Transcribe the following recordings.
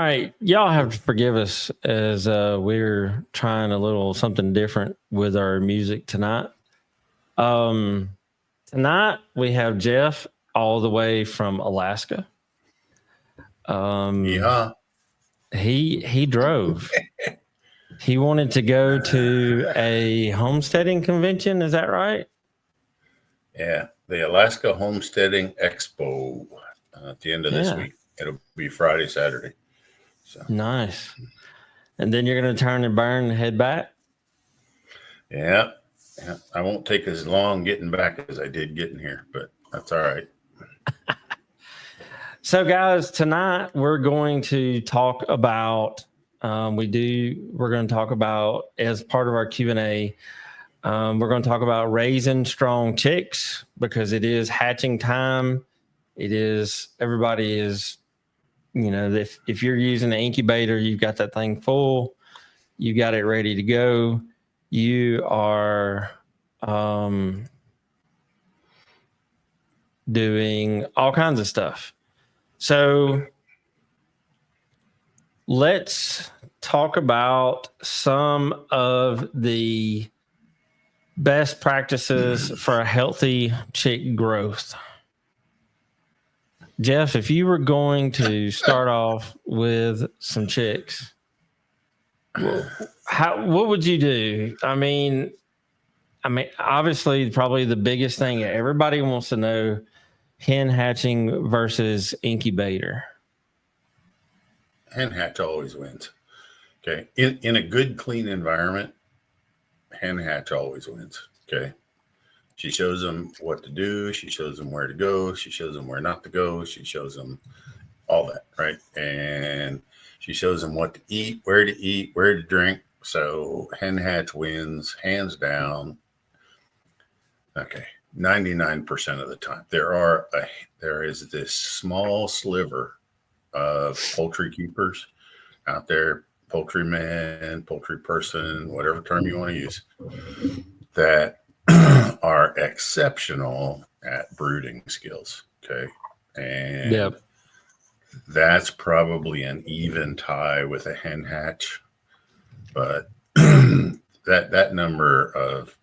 right, y'all have to forgive us as we're trying a little something different with our music tonight. Tonight we have Jeff all the way from Alaska. Yeah. He drove. He wanted to go to a homesteading convention. Is that right? Yeah, the Alaska Homesteading Expo at the end of this week. It'll be Friday, Saturday. So nice. And then you're going to turn and burn and head back? Yeah. I won't take as long getting back as I did getting here, but that's all right. So, guys, tonight we're going to talk about, we're going to talk about, as part of our Q&A, we're going to talk about raising strong chicks because it is hatching time. Everybody is, if you're using an incubator, you've got that thing full, you got it ready to go. You are doing all kinds of stuff. So let's talk about some of the best practices for a healthy chick growth. Jeff, if you were going to start off with some chicks, what would you do? I mean, obviously, probably the biggest thing everybody wants to know: hen hatching versus incubator. Hen hatch always wins. Okay, in a good, clean environment, hen hatch always wins. Okay, she shows them what to do. She shows them where to go. She shows them where not to go. She shows them all that, right? And she shows them what to eat, where to drink. So hen hatch wins, hands down. Okay, 99% of the time. There is this small sliver of poultry keepers out there, poultry man, poultry person, whatever term you want to use, that are exceptional at brooding skills. Okay. And that's probably an even tie with a hen hatch. But that number of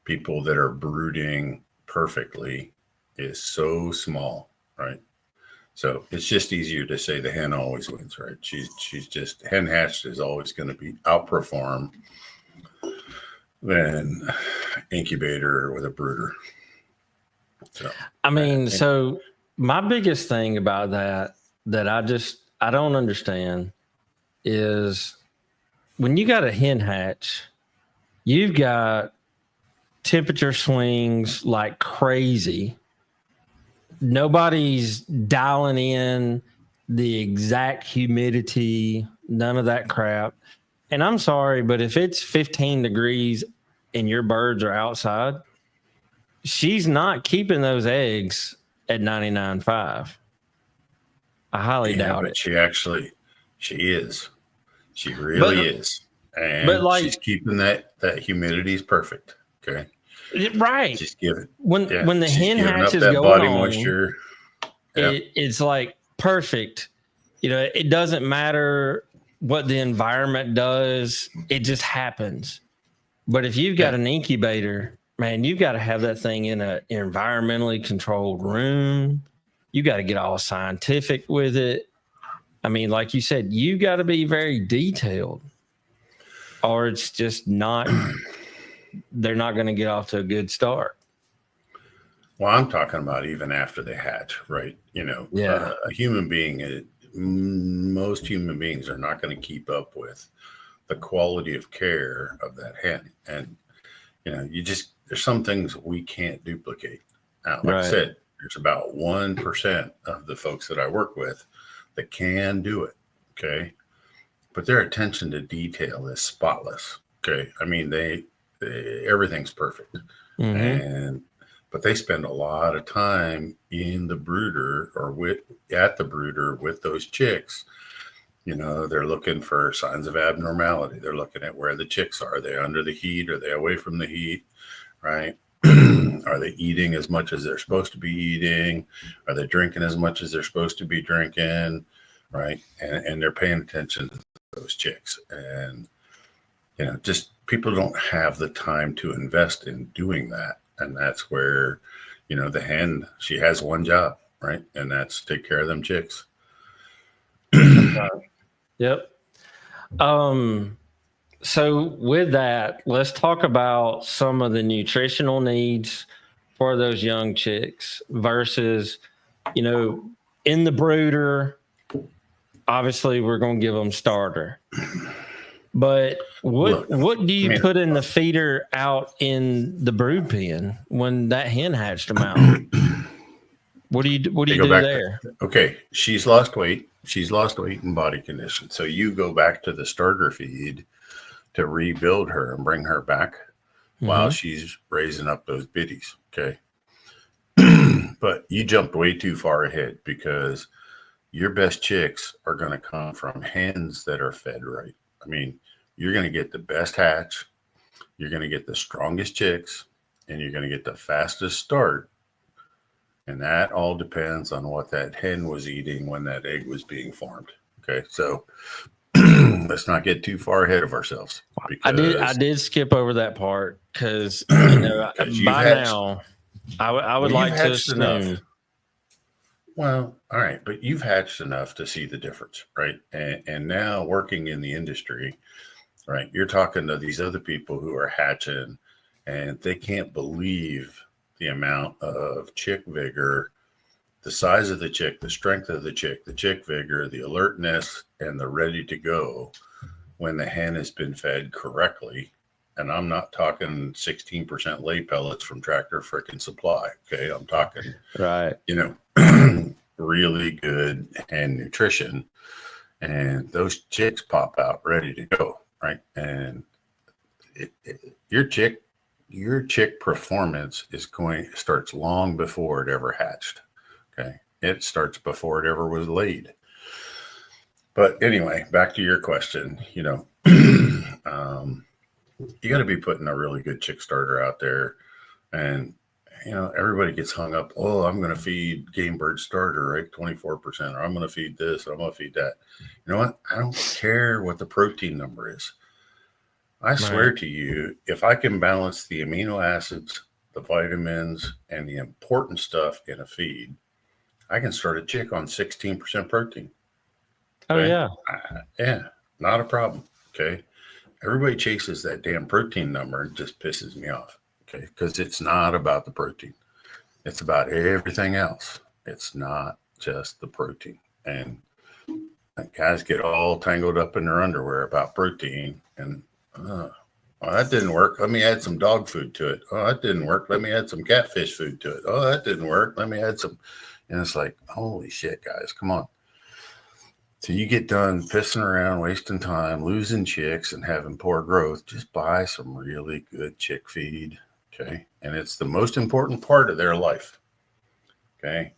people that are brooding perfectly is so small, right? So it's just easier to say the hen always wins, right? She's just hen hatched is always going to be outperform than incubator with a brooder. So so my biggest thing about that I don't understand is when you got a hen hatch, you've got temperature swings like crazy. Nobody's dialing in the exact humidity, none of that crap. And I'm sorry, but if it's 15 degrees and your birds are outside, she's not keeping those eggs at 99.5. I highly doubt it. She is. She really is. And she's keeping that humidity is perfect. Okay. Right. Just give it. When the hen hatch is going body moisture, it's like perfect. It doesn't matter what the environment does. It just happens. But if you've got an incubator, man, you've got to have that thing in an environmentally controlled room. You got to get all scientific with it. I mean, like you said, you got to be very detailed, or it's just not. They're not going to get off to a good start. Well, I'm talking about even after they hatch, right? A human being, most human beings are not going to keep up with the quality of care of that hen. And, there's some things we can't duplicate. Now, like I said, there's about 1% of the folks that I work with that can do it. Okay. But their attention to detail is spotless. Okay. I mean, everything's perfect. Mm-hmm. But they spend a lot of time in the brooder or at the brooder with those chicks. They're looking for signs of abnormality. They're looking at where the chicks are. Are they under the heat? Are they away from the heat? Right? Are they eating as much as they're supposed to be eating? Are they drinking as much as they're supposed to be drinking? right? And they're paying attention to those chicks. And, just people don't have the time to invest in doing that. And that's where, the hen, she has one job, right? And that's take care of them chicks. Yep. So with that, let's talk about some of the nutritional needs for those young chicks versus, in the brooder, obviously we're going to give them starter. But what do you put in the feeder out in the brood pen when that hen hatched them out? What do you do there? Okay, she's lost weight. She's lost weight and body condition. So you go back to the starter feed to rebuild her and bring her back while she's raising up those biddies. Okay. But you jumped way too far ahead because your best chicks are going to come from hens that are fed right. I mean, you're going to get the best hatch, you're going to get the strongest chicks, and you're going to get the fastest start. And that all depends on what that hen was eating when that egg was being formed. Okay. So let's not get too far ahead of ourselves. I did skip over that part because by now I would like to assume. Enough. Well, all right, but you've hatched enough to see the difference, right? And now working in the industry, right? You're talking to these other people who are hatching, and they can't believe the amount of chick vigor, the size of the chick, the strength of the chick vigor, the alertness, and the ready to go when the hen has been fed correctly. And I'm not talking 16% lay pellets from Tractor Frickin' Supply. Okay. I'm talking, right. Really good hen nutrition. And those chicks pop out ready to go. Right. And your chick performance starts long before it ever hatched. Okay. It starts before it ever was laid. But anyway, back to your question, you got to be putting a really good chick starter out there. And, everybody gets hung up. Oh, I'm going to feed game bird starter, right? 24%, or I'm going to feed this, or I'm going to feed that. You know what? I don't care what the protein number is. I swear to you, if I can balance the amino acids, the vitamins, and the important stuff in a feed, I can start a chick on 16% protein. Okay? Oh, yeah. Not a problem. Okay. Everybody chases that damn protein number and just pisses me off. Okay. Because it's not about the protein. It's about everything else. It's not just the protein. And guys get all tangled up in their underwear about protein. And, oh, that didn't work. Let me add some dog food to it. Oh, that didn't work. Let me add some catfish food to it. Oh, that didn't work. Let me add some. And it's like, holy shit, guys, come on. So you get done pissing around, wasting time, losing chicks, and having poor growth. Just buy some really good chick feed, okay? And it's the most important part of their life, okay?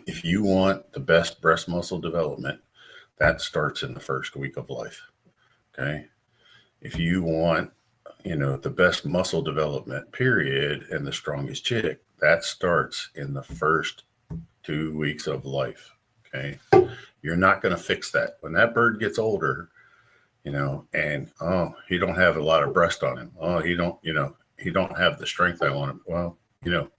If you want the best breast muscle development, that starts in the first week of life, okay? If you want, the best muscle development, period, and the strongest chick, that starts in the first 2 weeks of life, okay? You're not going to fix that. When that bird gets older, and, he don't have a lot of breast on him. Oh, he don't have the strength I want him. Well, you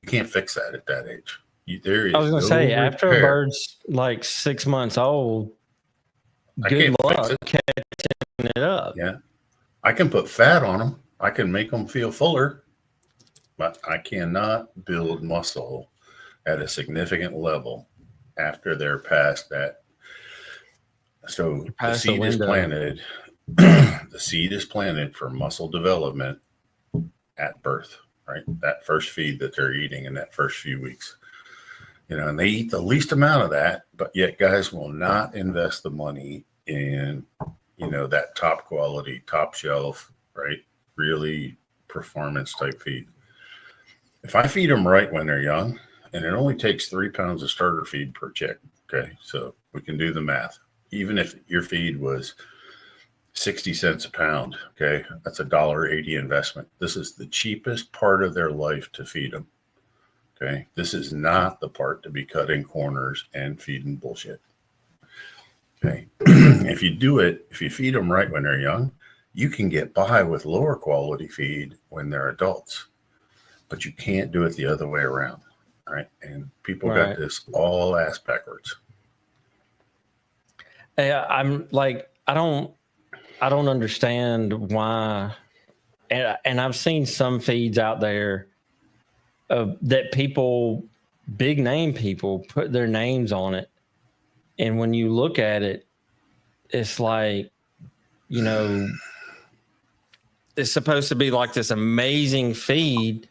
can't fix that at that age. I was going to say, after a bird's like 6 months old, good luck catching it up. Yeah. I can put fat on them. I can make them feel fuller, but I cannot build muscle at a significant level after they're past that. So the seed is planted. The seed is planted for muscle development at birth, right? That first feed that they're eating in that first few weeks. And they eat the least amount of that, but yet guys will not invest the money in, that top quality, top shelf, right? Really performance type feed. If I feed them right when they're young, and it only takes 3 pounds of starter feed per chick. Okay. So we can do the math. Even if your feed was 60 cents a pound, okay, that's $1.80 investment. This is the cheapest part of their life to feed them. Okay. This is not the part to be cutting corners and feeding bullshit. Okay. If you feed them right when they're young, you can get by with lower quality feed when they're adults, but you can't do it the other way around. Right. And people got this all ass backwards. I'm like, I don't understand why. And I've seen some feeds out there that people, big name people, put their names on it. And when you look at it, it's like, you know, it's supposed to be like this amazing feed.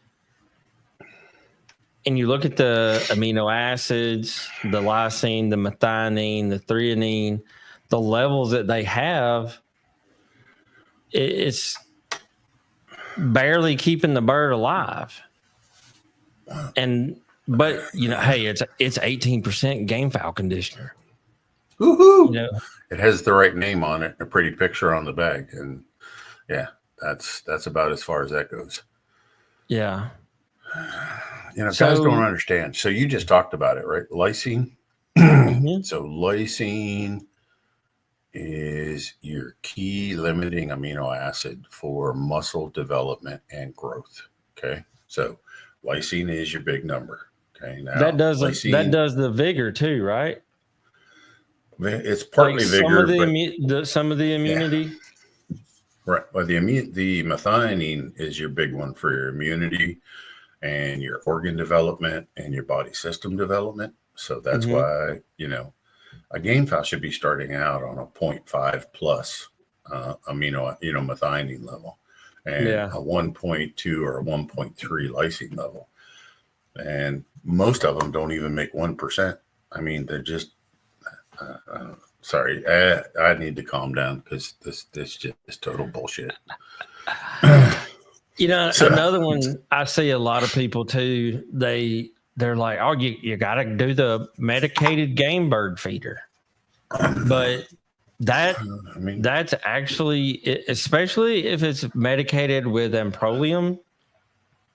And you look at the amino acids, the lysine, the methionine, the threonine, the levels that they have, it's barely keeping the bird alive. But you know, hey, it's 18% game fowl conditioner. Woohoo! You know, it has the right name on it, a pretty picture on the bag, and yeah, that's about as far as that goes. Yeah. You know, guys don't understand. So you just talked about it, right? Lysine. Mm-hmm. So lysine is your key limiting amino acid for muscle development and growth. Okay. So lysine is your big number. Okay. Now that does the vigor too, right? It's partly like vigor. Some of the immunity. Yeah. Right. Well, the methionine is your big one for your immunity and your organ development and your body system development. So that's why, you know, a game fowl should be starting out on a 0.5 plus methionine level and a 1.2 or a 1.3 lysine level. And most of them don't even make 1%. I mean, they're just, sorry, I need to calm down because this just is total bullshit. You know, another one I see a lot of people too, they're like, oh, you got to do the medicated game bird feeder. But that's actually, especially if it's medicated with amprolium,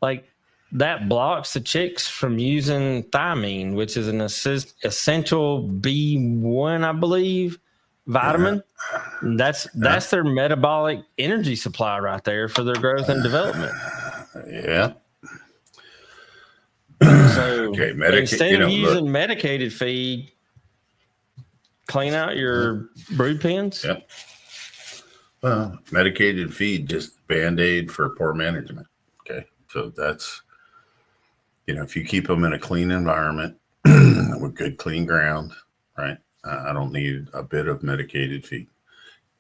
like that blocks the chicks from using thiamine, which is an essential B1, I believe, vitamin. Yeah. That's their metabolic energy supply right there for their growth and development. Yeah. So instead of using medicated feed, clean out your brood pens. Yep. Well, medicated feed, just Band-Aid for poor management. Okay. So that's, you know, if you keep them in a clean environment with good, clean ground, right? I don't need a bit of medicated feed.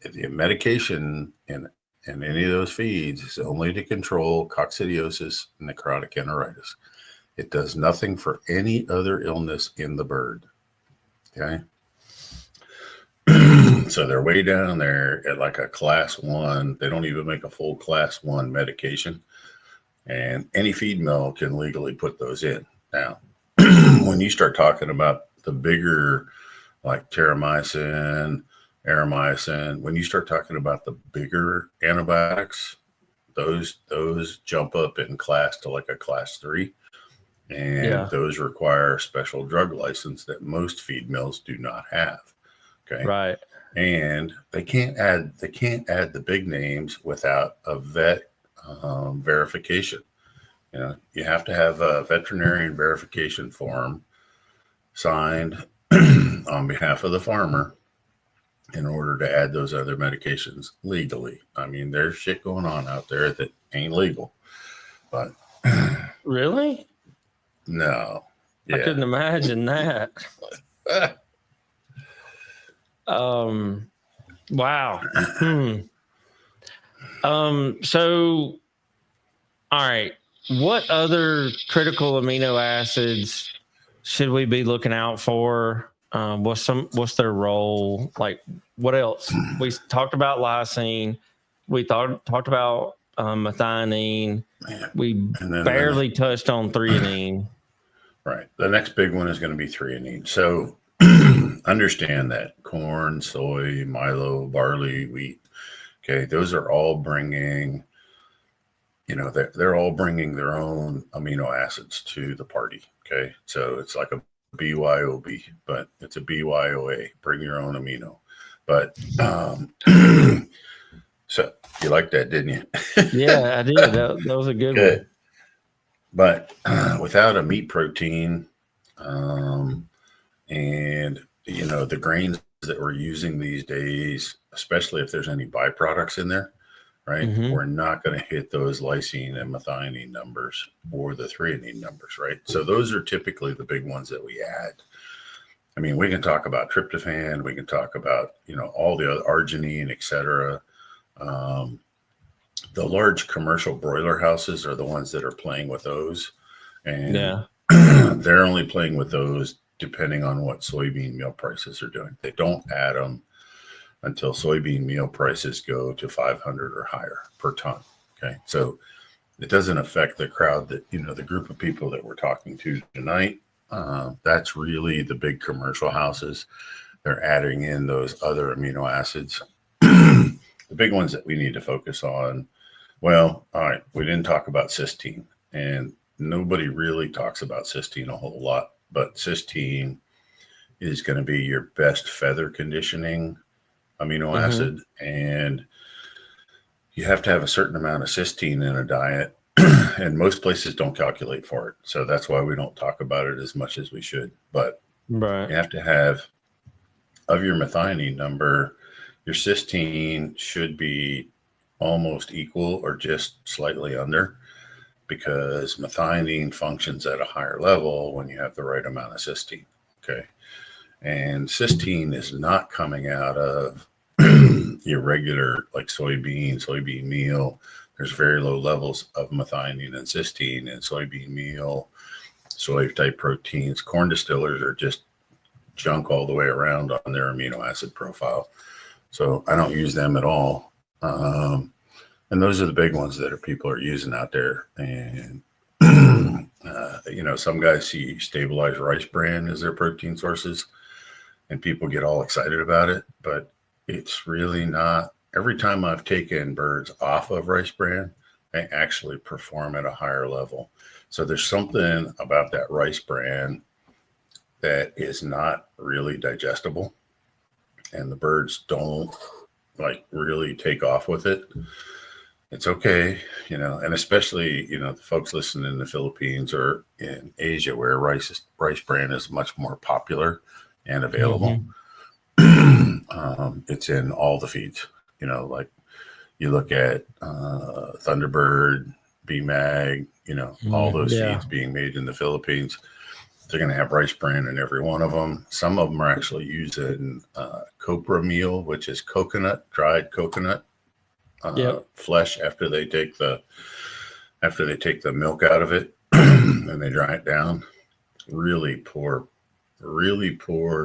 The medication in any of those feeds is only to control coccidiosis and necrotic enteritis. It does nothing for any other illness in the bird. Okay. So they're way down there at like a class 1. They don't even make a full class 1 medication. And any feed mill can legally put those in. Now, when you start talking about the bigger, like terramycin, aramycin, when you start talking about the bigger antibiotics, those jump up in class to like a class 3. And those require a special drug license that most feed mills do not have. Okay. Right. And they can't add the big names without a vet verification. You know, you have to have a veterinarian verification form signed on behalf of the farmer in order to add those other medications legally. I mean, there's shit going on out there that ain't legal, but really? No. Yeah. I couldn't imagine that. Wow. So, all right. What other critical amino acids should we be looking out for? What's their role? Like, what else? We talked about lysine. We talked about methionine. We barely touched on threonine. Right. The next big one is going to be threonine. So understand that corn, soy, milo, barley, wheat. Okay. Those are all bringing they're all bringing their own amino acids to the party. Okay. So it's like a BYOB, but it's a BYOA, bring your own amino. But, so you liked that, didn't you? Yeah, I did. That was a good one. But without a meat protein, and the grains that we're using these days, especially if there's any byproducts in there, right? Mm-hmm. We're not going to hit those lysine and methionine numbers or the threonine numbers, right? So those are typically the big ones that we add. I mean, we can talk about tryptophan, we can talk about, all the other arginine, et cetera. The large commercial broiler houses are the ones that are playing with those. And they're only playing with those depending on what soybean meal prices are doing. They don't add them until soybean meal prices go to 500 or higher per ton. Okay. So it doesn't affect the crowd that, the group of people that we're talking to tonight. That's really the big commercial houses. They're adding in those other amino acids. The big ones that we need to focus on. Well, all right. We didn't talk about cysteine, and nobody really talks about cysteine a whole lot, but cysteine is going to be your best feather conditioning amino acid. And you have to have a certain amount of cysteine in a diet, and most places don't calculate for it. So that's why we don't talk about it as much as we should. But you have to have, of your methionine number, your cysteine should be almost equal or just slightly under, because methionine functions at a higher level when you have the right amount of cysteine. Okay. And cysteine is not coming out of your regular, like soybean meal. There's very low levels of methionine and cysteine in soybean meal, soy type proteins. Corn distillers are just junk all the way around on their amino acid profile. So I don't use them at all. And those are the big ones that people are using out there. And, some guys see stabilized rice bran as their protein sources, and people get all excited about it, but it's really not. Every time I've taken birds off of rice bran, they actually perform at a higher level. So there's something about that rice bran that is not really digestible, and the birds don't really take off with it. It's okay, and especially, the folks listening in the Philippines or in Asia where rice bran is much more popular and available. It's in all the feeds, like you look at Thunderbird, BMAG, all those feeds being made in the Philippines. They're going to have rice bran in every one of them. Some of them are actually using copra meal, which is dried coconut flesh after they take the milk out of it and they dry it down. Really poor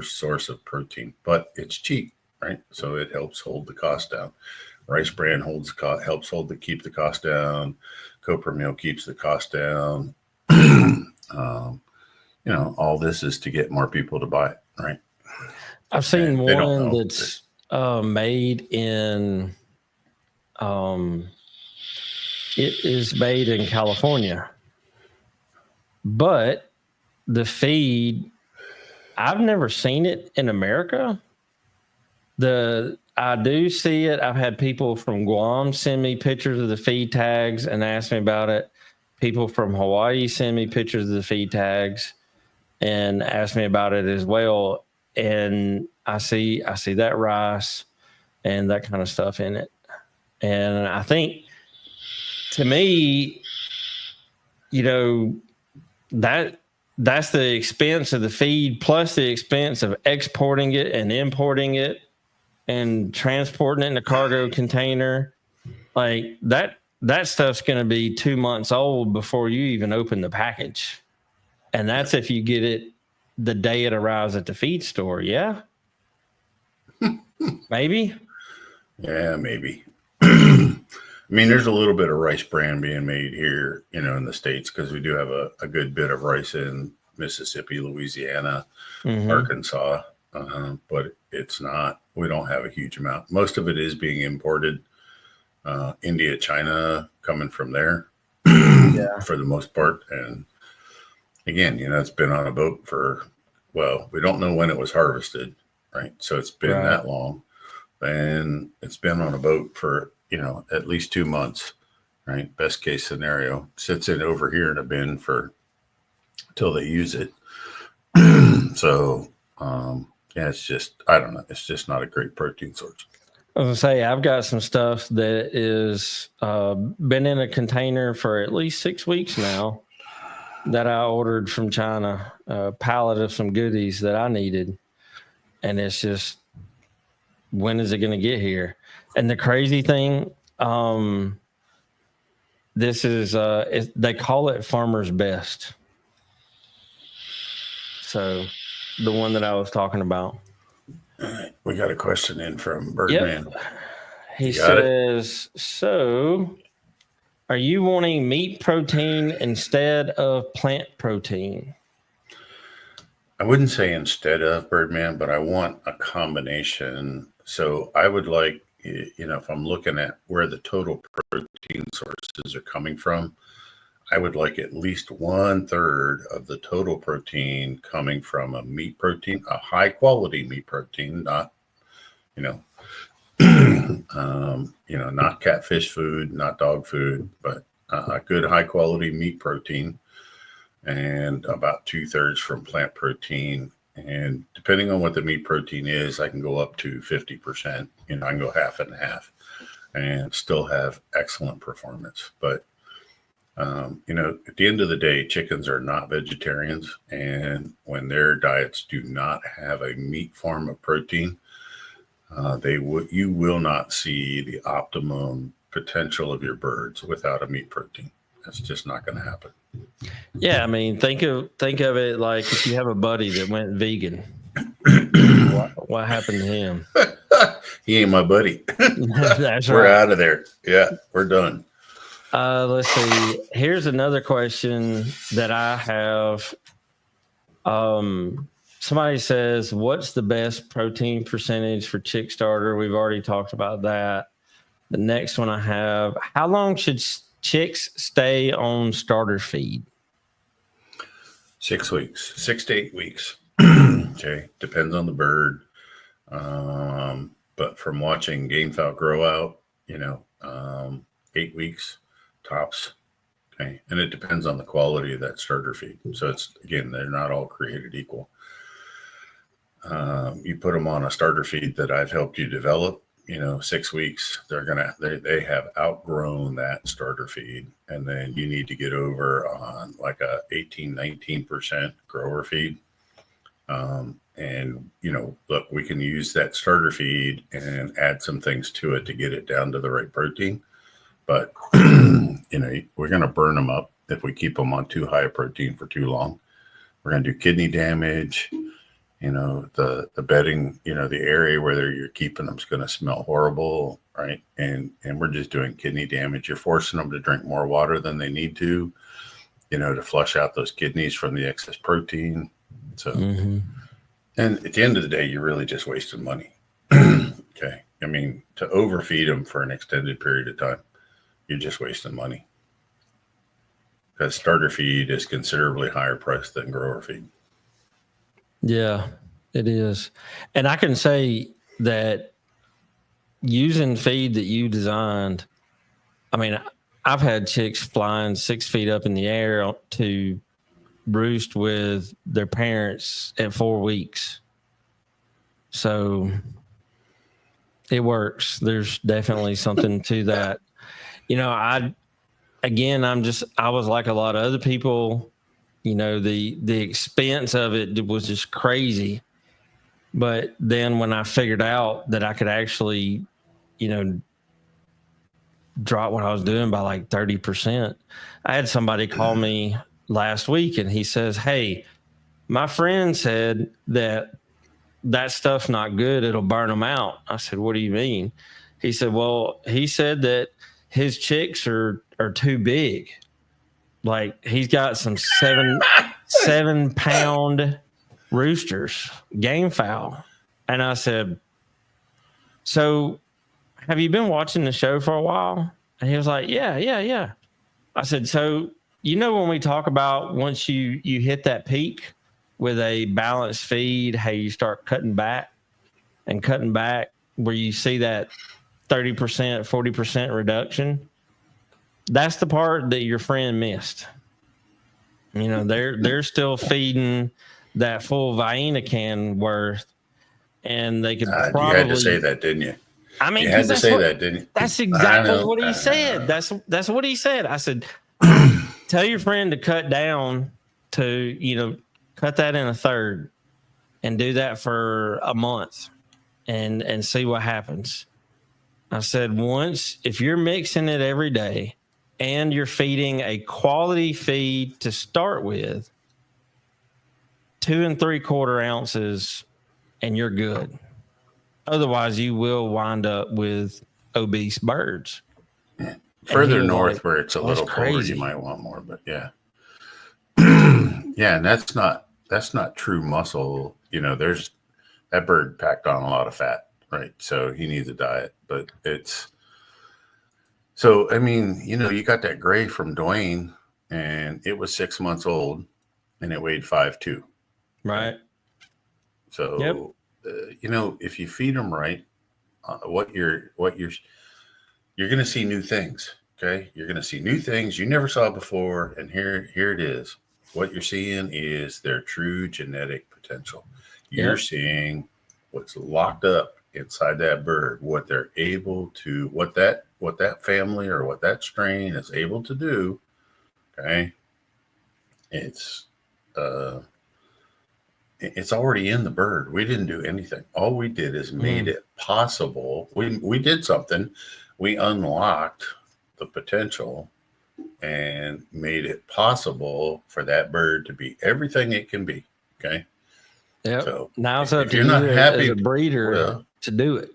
source of protein, but it's cheap, right? So it helps hold the cost down. Rice bran helps keep the cost down. Copra meal keeps the cost down. All this is to get more people to buy it, right? I've seen one that's made in. It is made in California, but the feed, I've never seen it in America. I do see it. I've had people from Guam send me pictures of the feed tags and ask me about it. People from Hawaii send me pictures of the feed tags and ask me about it as well. And I see that rice and that kind of stuff in it. And I think, to me, that's the expense of the feed plus the expense of exporting it and importing it and transporting it in a cargo container. Like that stuff's going to be 2 months old before you even open the package. And that's if you get it the day it arrives at the feed store. Yeah. Maybe. Yeah, maybe. I mean, there's a little bit of rice bran being made here, in the States, because we do have a good bit of rice in Mississippi, Louisiana, Arkansas, but it's not, we don't have a huge amount. Most of it is being imported, India, China, coming from there. for the most part. And again, it's been on a boat for, well, we don't know when it was harvested, right? So it's been that long. And it's been on a boat for, at least 2 months, right? Best case scenario. Sits in over here in a bin till they use it. So, it's just, I don't know. It's just not a great protein source. I was gonna say, I've got some stuff that is been in a container for at least 6 weeks now that I ordered from China, a pallet of some goodies that I needed. And it's just, when is it going to get here? And the crazy thing, this is, they call it Farmer's Best. So the one that I was talking about. All right. We got a question in from Birdman. Yep. He says, so are you wanting meat protein instead of plant protein? I wouldn't say instead of, Birdman, but I want a combination. So I would like, if I'm looking at where the total protein sources are coming from, I would like at least 1/3 of the total protein coming from a meat protein, a high quality meat protein, not, not catfish food, not dog food, but a good high quality meat protein, and about 2/3 from plant protein. And depending on what the meat protein is, I can go up to 50%. I can go half and half and still have excellent performance. But at the end of the day, chickens are not vegetarians, and when their diets do not have a meat form of protein, you will not see the optimum potential of your birds without a meat protein. That's just not going to happen. Yeah, I mean, think of it like if you have a buddy that went vegan. What happened to him? He ain't my buddy. That's We're right. out of there. Yeah, we're done. Let's see. Here's another question that I have. Somebody says, what's the best protein percentage for chick starter? We've already talked about that. The next one I have, how long should chicks stay on starter feed? 6 weeks, 6 to 8 weeks. Okay. Depends on the bird. But from watching game fowl grow out, 8 weeks tops. Okay. And it depends on the quality of that starter feed. So they're not all created equal. You put them on a starter feed that I've helped you develop, 6 weeks, they have outgrown that starter feed. And then you need to get over on like a 18-19% grower feed. And look, we can use that starter feed and add some things to it to get it down to the right protein. But, we're going to burn them up if we keep them on too high a protein for too long. We're going to do kidney damage. The bedding, the area where you're keeping them is going to smell horrible, right? And we're just doing kidney damage. You're forcing them to drink more water than they need to flush out those kidneys from the excess protein. So, And at the end of the day, you're really just wasting money. Okay. I mean, to overfeed them for an extended period of time, you're just wasting money. Because starter feed is considerably higher priced than grower feed. Yeah, it is. And I can say that using feed that you designed, I mean, I've had chicks flying 6 feet up in the air to roost with their parents at 4 weeks. So it works. There's definitely something to that. I was like a lot of other people. The expense of it was just crazy. But then when I figured out that I could actually, drop what I was doing by like 30%, I had somebody call me last week and he says, hey, my friend said that stuff's not good. It'll burn them out. I said, what do you mean? He said, well, he said that his chicks are too big. Like he's got some 7-pound roosters, game fowl. And I said, so have you been watching the show for a while? And he was like, yeah. I said, so, when we talk about once you hit that peak with a balanced feed, how you start cutting back, where you see that 30%, 40% reduction, that's the part that your friend missed. They're still feeding that full Vienna can worth, and they could probably. You had to say that, didn't you? I mean, you had to say that, didn't you? That's exactly what he said. That's what he said. I said, tell your friend to cut down to, cut that in a third and do that for a month and see what happens. I said, if you're mixing it every day and you're feeding a quality feed to start with, 2 3/4 ounces, and you're good. Otherwise, you will wind up with obese birds. Further north, where it's a little colder, you might want more. But yeah, yeah, and that's not true muscle. There's that bird packed on a lot of fat, right? So he needs a diet. But you got that gray from Dwayne, and it was 6 months old, and it weighed 5'2". Right. So. Yep. If you feed them right, you're going to see new things. Okay. You're going to see new things you never saw before. And here it is. What you're seeing is their true genetic potential. You're seeing what's locked up inside that bird, what they're able to, what that family or what that strain is able to do. Okay. It's already in the bird. We didn't do anything. All we did is made it possible. We did something. We unlocked the potential and made it possible for that bird to be everything it can be. Okay. Yeah. So now it's up to you as a breeder to do it.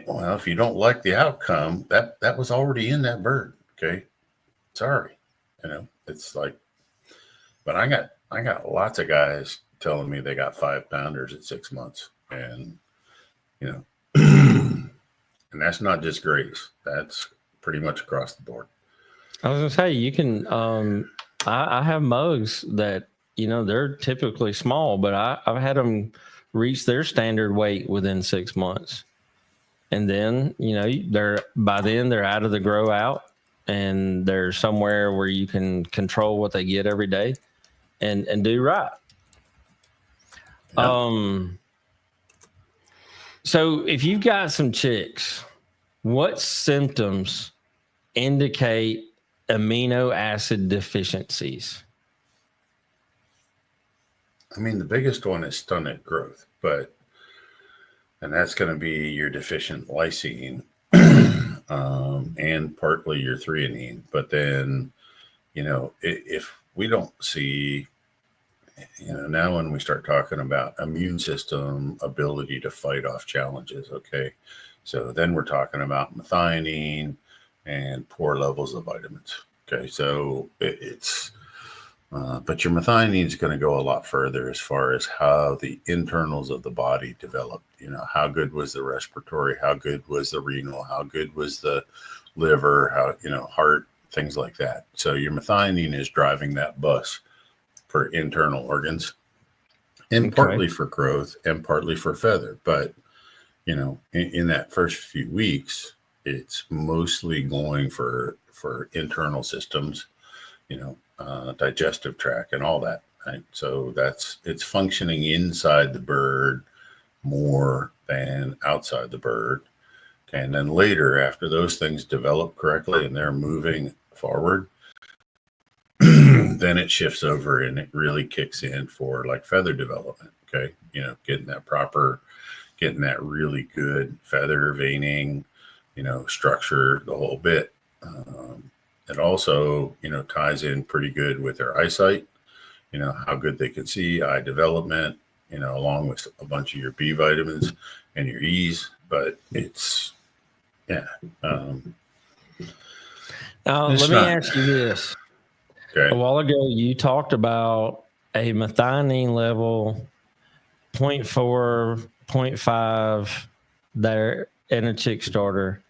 Well, if you don't like the outcome, that was already in that bird. Okay. Sorry. It's like, but I got lots of guys telling me they got 5-pounders at 6 months, and and that's not just grays. That's pretty much across the board. I was gonna say you can. I have mugs that they're typically small, but I've had them reach their standard weight within 6 months, and then they're out of the grow out, and they're somewhere where you can control what they get every day, and do right. Yep. So if you've got some chicks, what symptoms indicate amino acid deficiencies? I mean, the biggest one is stunted growth, and that's going to be your deficient lysine, and partly your threonine. But then, if we don't see, now when we start talking about immune system ability to fight off challenges, okay, so then we're talking about methionine and poor levels of vitamins. Okay, so but your methionine is going to go a lot further as far as how the internals of the body developed. How good was the respiratory? How good was the renal? How good was the liver? How, heart, things like that. So your methionine is driving that bus for internal organs, and partly for growth and partly for feather. But, in that first few weeks, it's mostly going for internal systems, digestive tract and all that. Right? So it's functioning inside the bird more than outside the bird. And then later, after those things develop correctly and they're moving forward, then it shifts over and it really kicks in for like feather development. Okay. Getting that really good feather veining, structure, the whole bit. It also, ties in pretty good with their eyesight, how good they can see, eye development, along with a bunch of your B vitamins and your E's. But it's, yeah. Let me ask you this. Okay. A while ago, you talked about a methionine level 0.4, 0.5 there in a chick starter.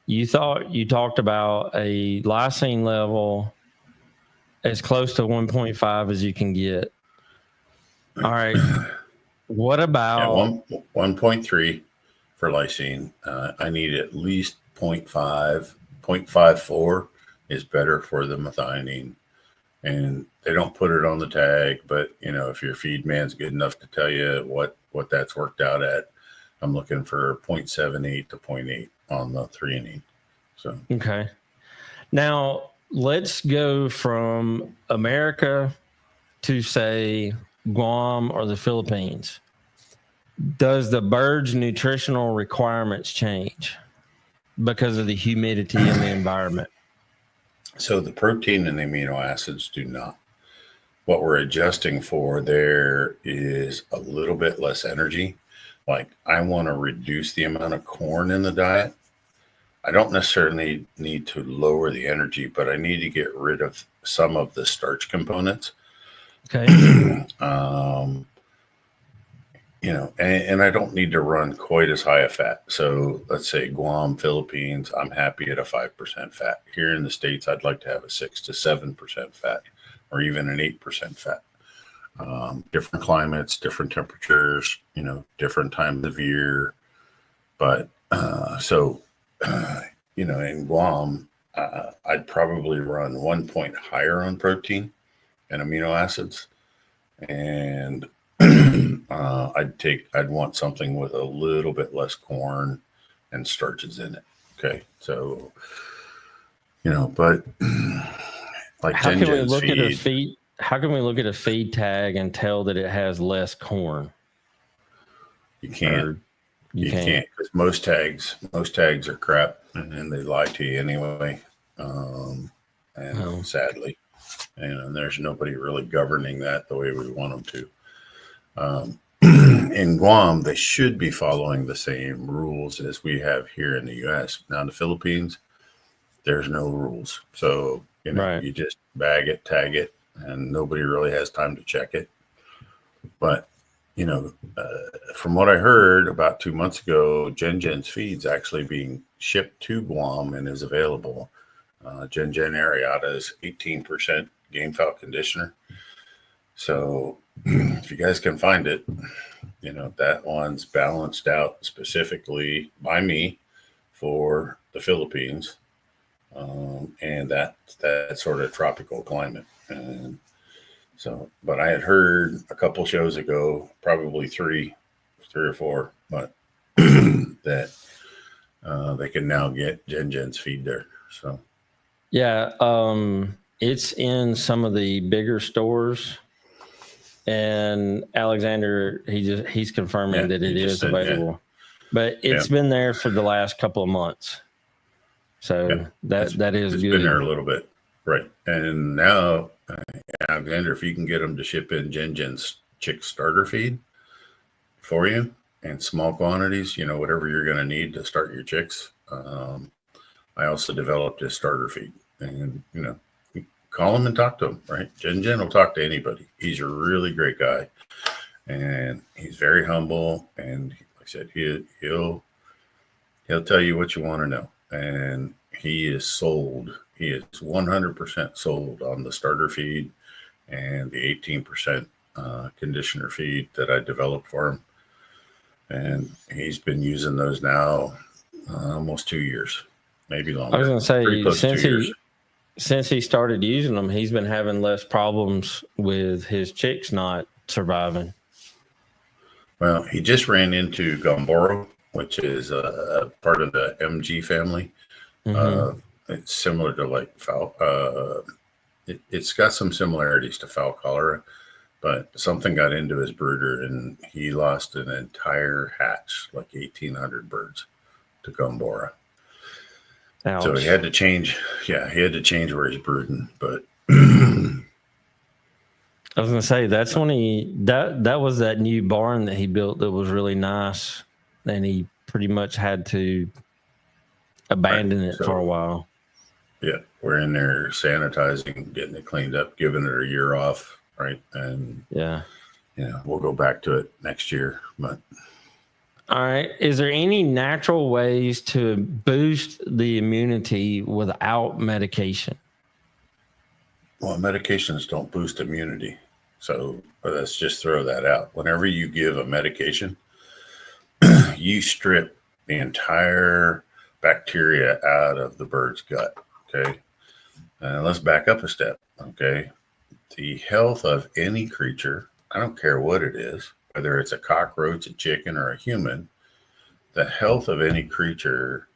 you talked about a lysine level as close to 1.5 as you can get. All right. What about 1.3 for lysine? I need at least 0.5, 0.54 is better for the methionine. And they don't put it on the tag, but if your feed man's good enough to tell you what that's worked out at, I'm looking for 0.78 to 0.8 on the threonine. So okay. Now let's go from America to say Guam or the Philippines. Does the bird's nutritional requirements change because of the humidity in the environment? So the protein and the amino acids do not. What we're adjusting for there is a little bit less energy. Like I want to reduce the amount of corn in the diet. I don't necessarily need to lower the energy, but I need to get rid of some of the starch components. Okay. And I don't need to run quite as high a fat. So let's say Guam, Philippines, I'm happy at a 5% fat. Here in the States, I'd like to have a 6 to 7% fat, or even an 8% fat. Different climates, different temperatures, different times of year. But in Guam, I'd probably run 1 point higher on protein and amino acids. And I'd want something with a little bit less corn and starches in it. Okay. So, but like how can we look at a feed? How can we look at a feed tag and tell that it has less corn? You can't. You can't, because most tags are crap and they lie to you anyway. Sadly, and there's nobody really governing that the way we want them to. In Guam, they should be following the same rules as we have here in the U.S. Now in the Philippines, there's no rules. So, You just bag it, tag it, and nobody really has time to check it. But, from what I heard about 2 months ago, Gen's feed's actually being shipped to Guam and is available. Gen Areata is 18% game fowl conditioner. So if you guys can find it, that one's balanced out specifically by me for the Philippines, and that sort of tropical climate. And so, but I had heard a couple shows ago, probably three or four, but that they can now get Gen's feed there. So yeah, it's in some of the bigger stores. And Alexander, he's confirming that it is available, but it's been there for the last couple of months. So that is it's good. Been there a little bit, right? And now, Alexander, if you can get them to ship in Gen's chick starter feed for you in small quantities, whatever you're going to need to start your chicks. I also developed a starter feed, and call him and talk to him, right? Gen will talk to anybody. He's a really great guy, and he's very humble. And like I said, he'll tell you what you want to know. And he is sold. He is 100% sold on the starter feed and the 18% conditioner feed that I developed for him. And he's been using those now almost 2 years, maybe longer. I was going to say, since he started using them, he's been having less problems with his chicks not surviving. Well, he just ran into Gumboro, which is a part of the MG family. Mm-hmm. It's similar to like fowl. It's got some similarities to fowl cholera, but something got into his brooder and he lost an entire hatch, like 1,800 birds, to Gumboro. Ouch. So he had to change. Yeah, he had to change where he's brooding. But I was gonna say that's when that was that new barn that he built that was really nice, and he pretty much had to abandon it for a while. Yeah, we're in there sanitizing, getting it cleaned up, giving it a year off, right? And we'll go back to it next year. But All right. Is there any natural ways to boost the immunity without medication? Well, medications don't boost immunity. So let's just throw that out. Whenever you give a medication, you strip the entire bacteria out of the bird's gut. Okay. And let's back up a step. Okay. The health of any creature, I don't care what it is, whether it's a cockroach, a chicken, or a human, the health of any creature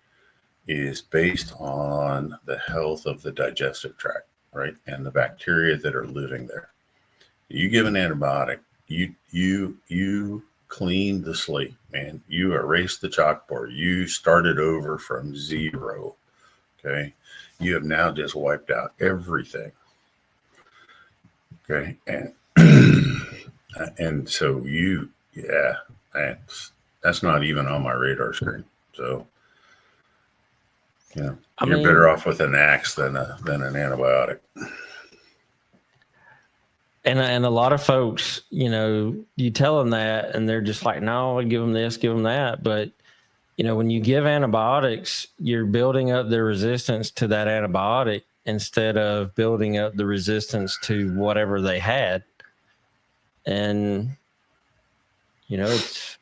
is based on the health of the digestive tract, right? And the bacteria that are living there. You give an antibiotic, you clean the slate, man. You erase the chalkboard. You started over from zero. Okay. You have now just wiped out everything. Okay. And so that's not even on my radar screen. So, you're better off with an axe than an antibiotic. And a lot of folks, you tell them that and they're just like, no, give them this, give them that. But, when you give antibiotics, you're building up the resistance to that antibiotic instead of building up the resistance to whatever they had. And, to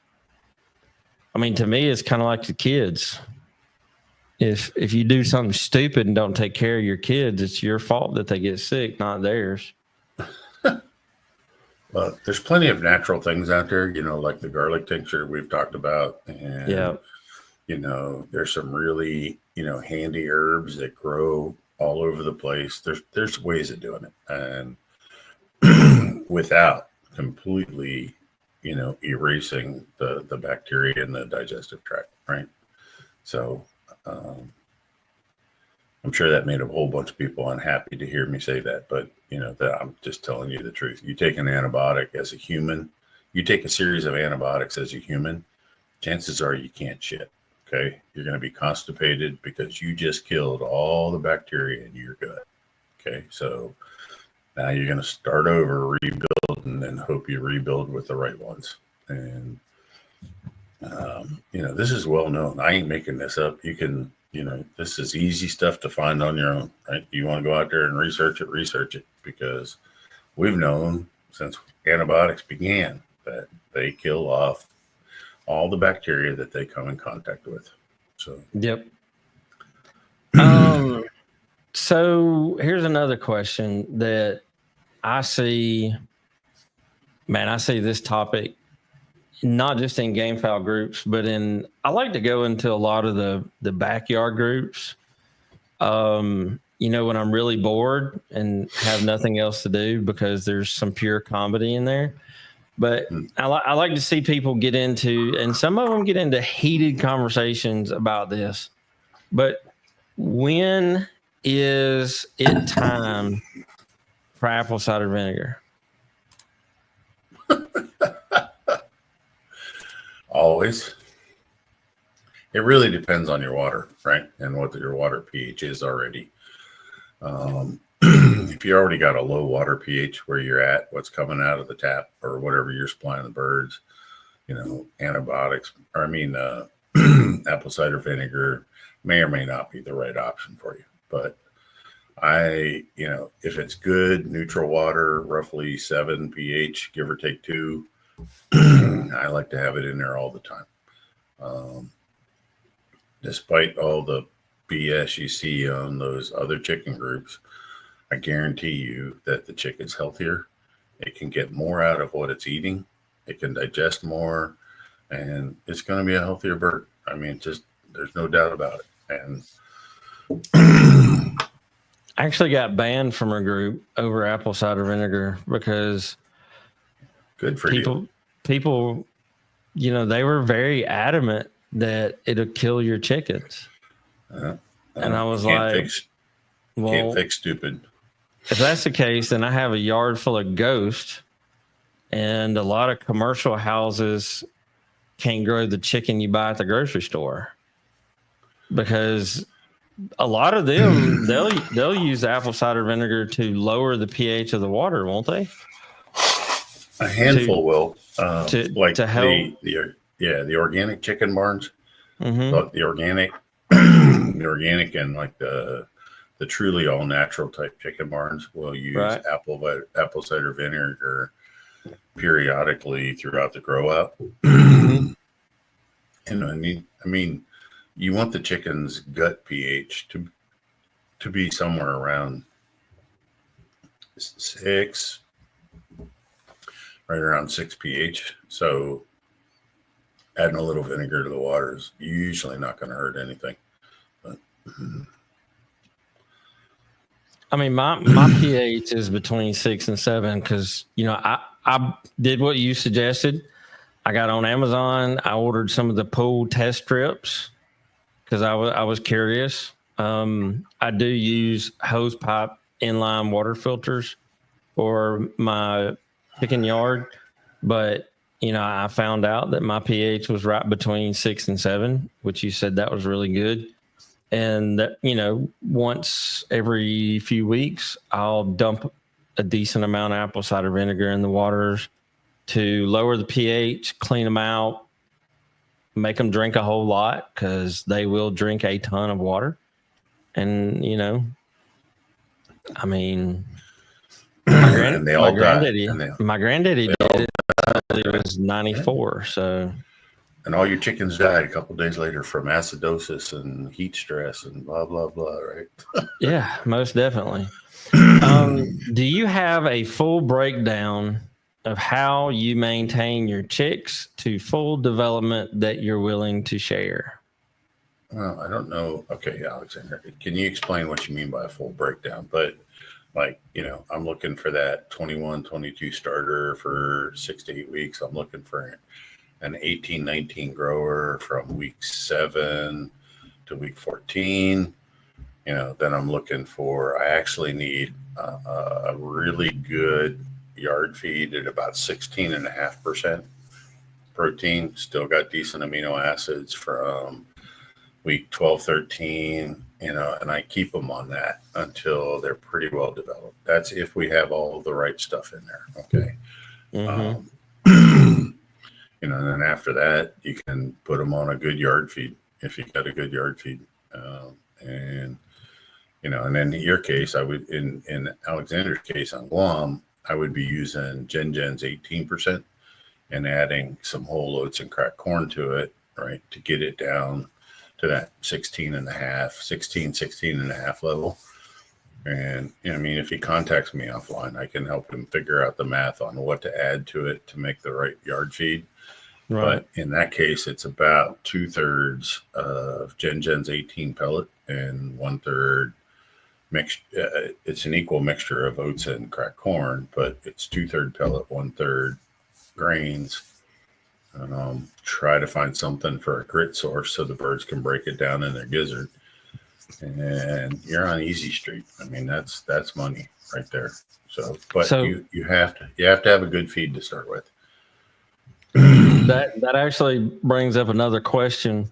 me, it's kind of like the kids. If you do something stupid and don't take care of your kids, it's your fault that they get sick, not theirs. Well, there's plenty of natural things out there, like the garlic tincture we've talked about. And, there's some really, handy herbs that grow all over the place. There's ways of doing it. And without completely, erasing the bacteria in the digestive tract, right? So I'm sure that made a whole bunch of people unhappy to hear me say that, but that I'm just telling you the truth. You take an antibiotic as a human, you take a series of antibiotics as a human, chances are you can't shit. Okay. You're going to be constipated because you just killed all the bacteria in your gut. Okay. So now you're going to start over, rebuild, and then hope you rebuild with the right ones. And, this is well known. I ain't making this up. You can, this is easy stuff to find on your own, right? You want to go out there and research it because we've known since antibiotics began that they kill off all the bacteria that they come in contact with. So, yep. So here's another question that I see. Man, I see this topic not just in game fowl groups, but I like to go into a lot of the backyard groups. When I'm really bored and have nothing else to do because there's some pure comedy in there. But I like to see people get into, and some of them get into heated conversations about this. But when is it time for apple cider vinegar? Always. It really depends on your water, right? And what your water pH is already. If you already got a low water pH where you're at, what's coming out of the tap or whatever you're supplying the birds, antibiotics, apple cider vinegar may or may not be the right option for you. But if it's good, neutral water, roughly 7 pH, give or take 2, I like to have it in there all the time. Despite all the BS you see on those other chicken groups, I guarantee you that the chicken's healthier. It can get more out of what it's eating. It can digest more, and it's going to be a healthier bird. There's no doubt about it. And I actually got banned from a group over apple cider vinegar because good for people, they were very adamant that it'll kill your chickens. And I was like, can't fix stupid. If that's the case, then I have a yard full of ghosts, and a lot of commercial houses can't grow the chicken you buy at the grocery store because a lot of them they'll use apple cider vinegar to lower the pH of the water, won't they? A handful will. To help the organic chicken barns, Mm-hmm. the organic, the organic and like the truly all natural type chicken barns will use Right. apple cider vinegar periodically throughout the grow out. Mm-hmm. I mean, you want the chicken's gut pH to be somewhere around 6, right around 6 pH. So adding a little vinegar to the water is usually not going to hurt anything. But, I mean, my pH is between 6 and 7 because, I did what you suggested. I got on Amazon. I ordered some of the pool test strips because I was curious. I do use hose pipe inline water filters for my chicken yard, but I found out that my pH was right between 6 and 7, which you said that was really good. And that, once every few weeks, I'll dump a decent amount of apple cider vinegar in the waters to lower the pH, clean them out, make them drink a whole lot because they will drink a ton of water. And, I mean, and they all granddaddy die. my granddaddy did it until he was 94. So, and all your chickens died a couple of days later from acidosis and heat stress and blah blah blah. Right? Yeah, most definitely. Do you have a full breakdown of how you maintain your chicks to full development that you're willing to share? Well, I don't know. Okay, Alexander, can you explain what you mean by a full breakdown? But like, I'm looking for that 21, 22 starter for 6 to 8 weeks. I'm looking for an 18, 19 grower from week 7 to week 14. Then I'm looking for, I actually need a really good yard feed at about 16.5% protein. Still got decent amino acids from week 12, 13, and I keep them on that until they're pretty well developed. That's if we have all the right stuff in there. Okay. Mm-hmm. And then after that, you can put them on a good yard feed if you got a good yard feed. And then in your case, I would, in Alexander's case on Guam, I would be using Gen's 18% and adding some whole oats and cracked corn to it, right, to get it down to that 16 and a half level. And, if he contacts me offline, I can help him figure out the math on what to add to it to make the right yard feed. Right. But in that case, it's about 2/3 of Gen's 18 pellet and 1/3 mixed. It's an equal mixture of oats and cracked corn, but it's 2/3 pellet, 1/3 grains. Try to find something for a grit source so the birds can break it down in their gizzard. And you're on easy street. I mean, that's money right there. So you have to have a good feed to start with. That actually brings up another question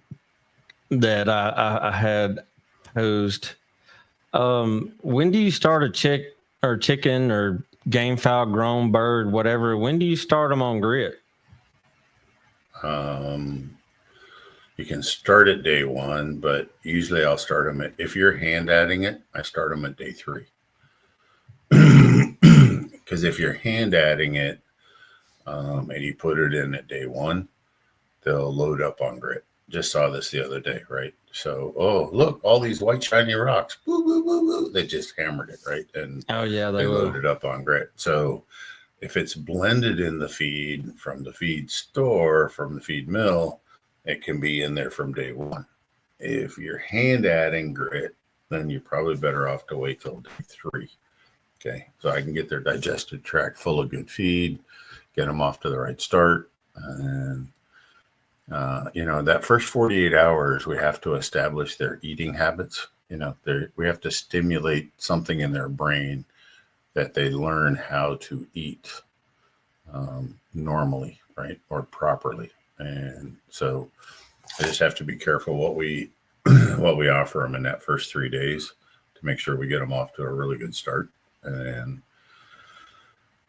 that I had posed. When do you start a chicken or game fowl, grown bird, whatever? When do you start them on grit? You can start at day 1, but usually I'll start them if you're hand adding it, I start them at day 3. Because if you're hand adding it and you put it in at day 1, they'll load up on grit. Just saw this the other day, right? So, look, all these white shiny rocks. Boo, boo, boo, boo. They just hammered it, right? And they loaded up on grit. So if it's blended in the feed from the feed store, from the feed mill, it can be in there from day 1. If you're hand adding grit, then you're probably better off to wait till day 3. Okay, so I can get their digestive tract full of good feed, get them off to the right start, and that first 48 hours we have to establish their eating habits. We have to stimulate something in their brain that they learn how to eat normally, right, or properly. And so I just have to be careful what we offer them in that first 3 days to make sure we get them off to a really good start. And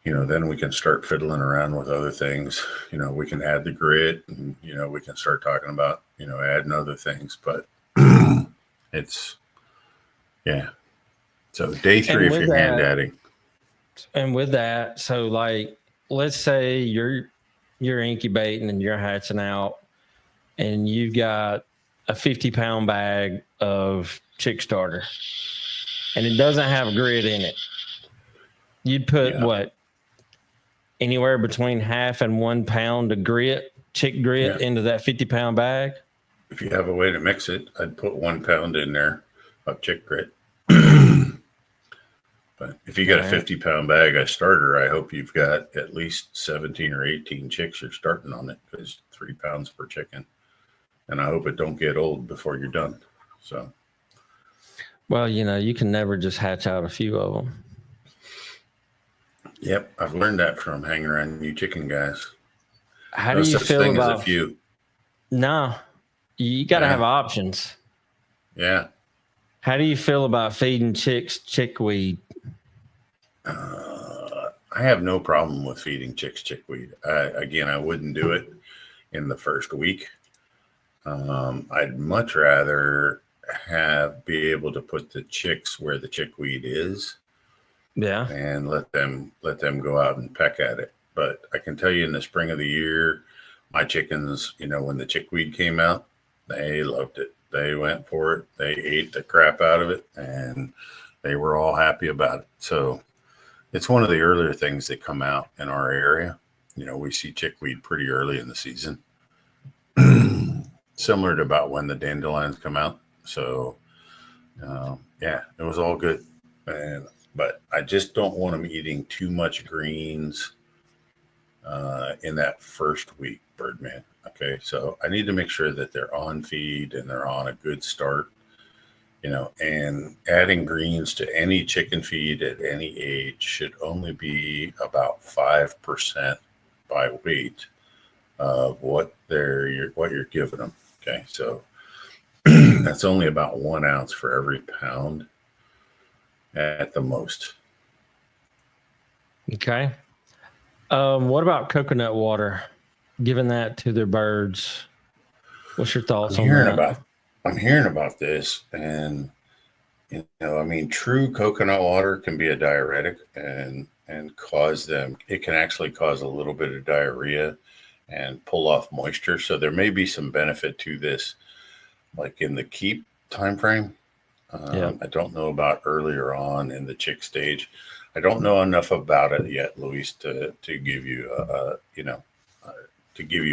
then we can start fiddling around with other things. We can add the grit, and, we can start talking about, adding other things, but it's, yeah. So day 3, if you're hand adding. And with that, so like, let's say you're incubating and you're hatching out, and you've got a 50-pound bag of chick starter, and it doesn't have grit in it. You'd put what? Anywhere between half and 1 pound of grit, chick grit, into that 50-pound bag. If you have a way to mix it, I'd put 1 pound in there of chick grit. But if you got a 50-pound bag of starter, I hope you've got at least 17 or 18 chicks you're starting on it, because 3 pounds per chicken. And I hope it don't get old before you're done. So, well, you can never just hatch out a few of them. Yep, I've learned that from hanging around you chicken guys. How do you feel about a few? No, you got to have options. Yeah. How do you feel about feeding chicks chickweed? I have no problem with feeding chicks chickweed. Again, I wouldn't do it in the first week. I'd much rather be able to put the chicks where the chickweed is. Yeah. And let them go out and peck at it. But I can tell you, in the spring of the year, my chickens, when the chickweed came out, they loved it. They went for it. They ate the crap out of it, and they were all happy about it. So it's one of the earlier things that come out in our area. We see chickweed pretty early in the season, similar to about when the dandelions come out. So, it was all good. But I just don't want them eating too much greens in that first week, Birdman. Okay, so I need to make sure that they're on feed and they're on a good start, and adding greens to any chicken feed at any age should only be about 5% by weight of what you're giving them. Okay, so that's only about 1 ounce for every pound at the most. Okay. What about coconut water? Giving that to their birds. What's your thoughts on that? I'm hearing about this, and true coconut water can be a diuretic and cause them. It can actually cause a little bit of diarrhea and pull off moisture. So there may be some benefit to this, like in the keep time frame. I don't know about earlier on in the chick stage. I don't know enough about it yet, Luis, to give you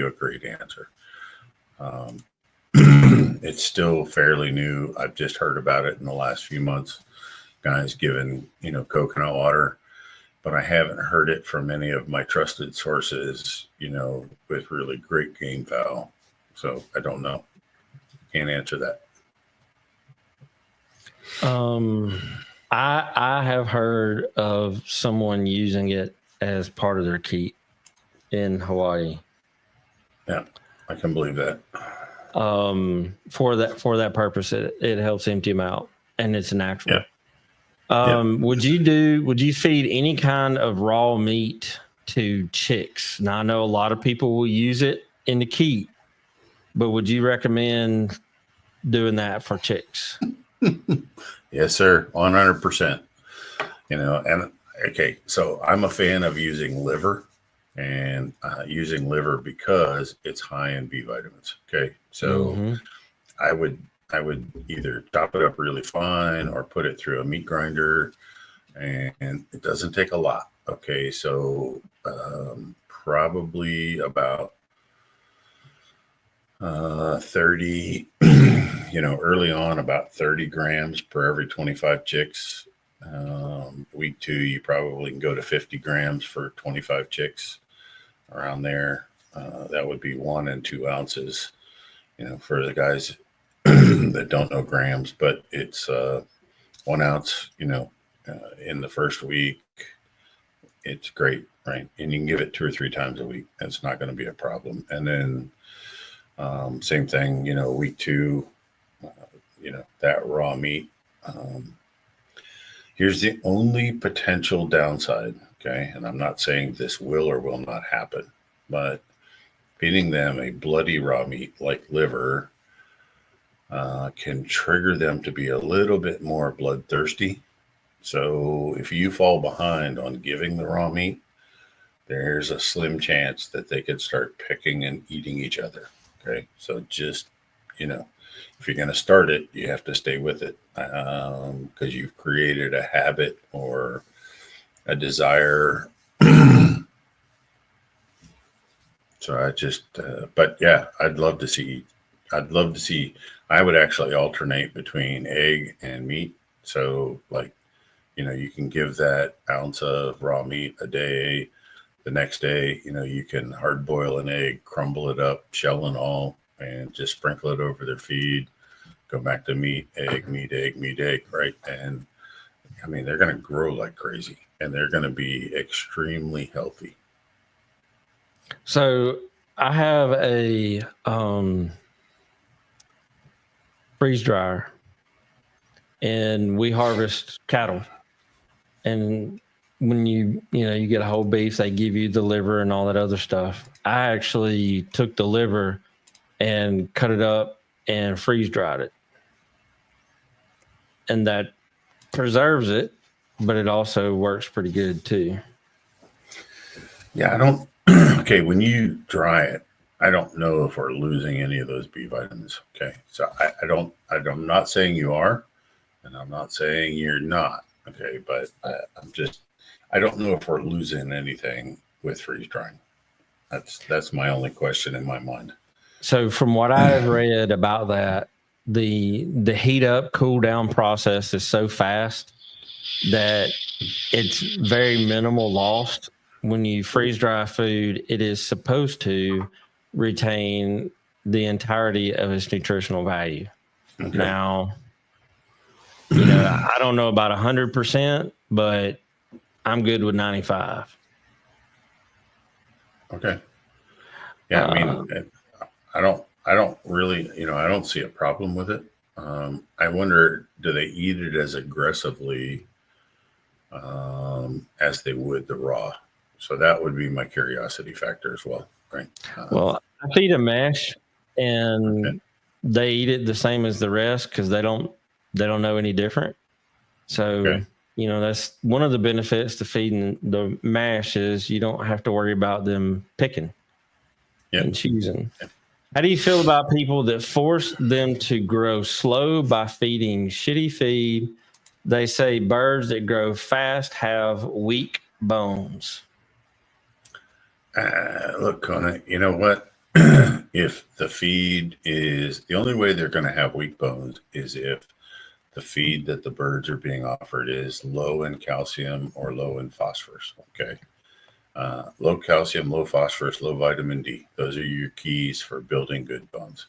a great answer. It's still fairly new. I've just heard about it in the last few months. Guys giving coconut water, but I haven't heard it from any of my trusted sources. With really great game fowl. So I don't know. Can't answer that. I have heard of someone using it as part of their keep in Hawaii. Yeah, I can believe that. For that purpose, it helps empty them out, and it's natural. Yeah. Would you feed any kind of raw meat to chicks? Now I know a lot of people will use it in the keep, but would you recommend doing that for chicks? Yes, sir. 100%. And okay, so I'm a fan of using liver, and using liver because it's high in B vitamins. Okay, so I would either chop it up really fine or put it through a meat grinder, and it doesn't take a lot. Okay, so probably about 30, early on, about 30 grams per every 25 chicks. Week 2, you probably can go to 50 grams for 25 chicks, around there. That would be 1 and 2 ounces, for the guys that don't know grams, but it's 1 ounce, in the first week. It's great, right? And you can give it 2 or 3 times a week. It's not going to be a problem. And then same thing, week 2, that raw meat. Here's the only potential downside. Okay. And I'm not saying this will or will not happen, but feeding them a bloody raw meat like liver can trigger them to be a little bit more bloodthirsty. So if you fall behind on giving the raw meat, there's a slim chance that they could start picking and eating each other. Okay. So just, if you're going to start it, you have to stay with it because you've created a habit or a desire. So I just, but yeah, I'd love to see, I would actually alternate between egg and meat. So like, you can give that ounce of raw meat a day. The next day, you can hard boil an egg, crumble it up, shell and all, and just sprinkle it over their feed. Go back to meat, egg, meat, egg, meat, egg, right? And I mean, they're going to grow like crazy and they're going to be extremely healthy. So I have a freeze dryer and we harvest cattle. And when you get a whole beef, they give you the liver and all that other stuff. I actually took the liver and cut it up and freeze dried it. And that preserves it, but it also works pretty good too. Yeah, okay, when you dry it, I don't know if we're losing any of those B vitamins. Okay, so I'm not saying you are, and I'm not saying you're not. Okay, but I don't know if we're losing anything with freeze drying. That's my only question in my mind. So from what I've read about that, the heat up, cool down process is so fast that it's very minimal lost. When you freeze dry food, it is supposed to retain the entirety of its nutritional value. Okay. Now, I don't know about 100%, but I'm good with 95. Okay. Yeah, I mean, I don't really, I don't see a problem with it. I wonder, do they eat it as aggressively as they would the raw? So that would be my curiosity factor as well, right? Well, I feed a mesh, and they eat it the same as the rest because they don't know any different. So, that's one of the benefits to feeding the mash is you don't have to worry about them picking and choosing. Yep. How do you feel about people that force them to grow slow by feeding shitty feed? They say birds that grow fast have weak bones. Look, Conan, you know what? If the feed is the only way they're going to have weak bones is if the feed that the birds are being offered is low in calcium or low in phosphorus. Okay. Low calcium, low phosphorus, low vitamin D. Those are your keys for building good bones.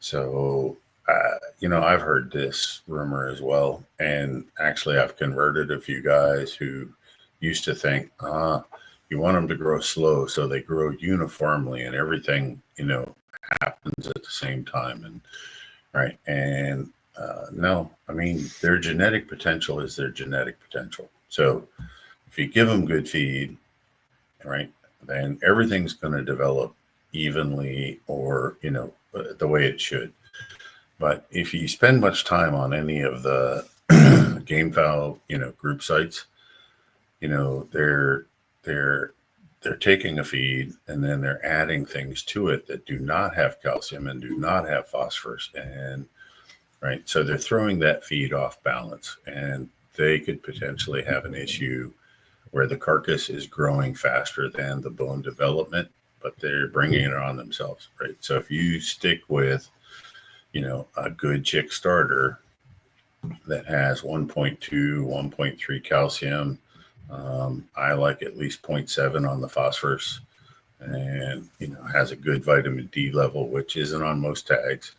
So, I've heard this rumor as well. And actually, I've converted a few guys who used to think, you want them to grow slow so they grow uniformly and everything, happens at the same time. And right. And no, I mean, their genetic potential is their genetic potential. So if you give them good feed, right, then everything's going to develop evenly or, the way it should. But if you spend much time on any of the game fowl, group sites, they're taking a feed and then they're adding things to it that do not have calcium and do not have phosphorus. And right, so they're throwing that feed off balance, and they could potentially have an issue where the carcass is growing faster than the bone development, but they're bringing it on themselves, right? So if you stick with, a good chick starter that has 1.2, 1.3 calcium, I like at least 0.7 on the phosphorus, and, has a good vitamin D level, which isn't on most tags,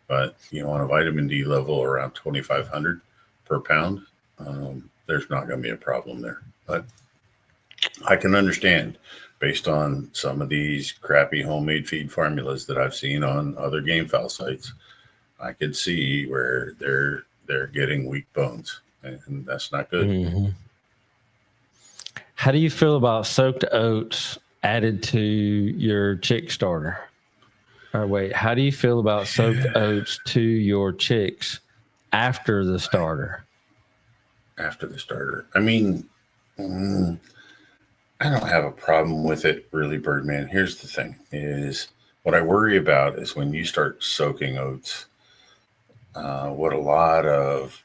but, on a vitamin D level around 2,500 per pound, there's not going to be a problem there. But I can understand, based on some of these crappy homemade feed formulas that I've seen on other game fowl sites, I could see where they're getting weak bones, and that's not good. Mm-hmm. How do you feel about soaked oats added to your chick starter? Or wait, how do you feel about soaked oats to your chicks after the starter? After the starter. I mean, I don't have a problem with it, really, Birdman. Here's the thing: is what I worry about is when you start soaking oats. What a lot of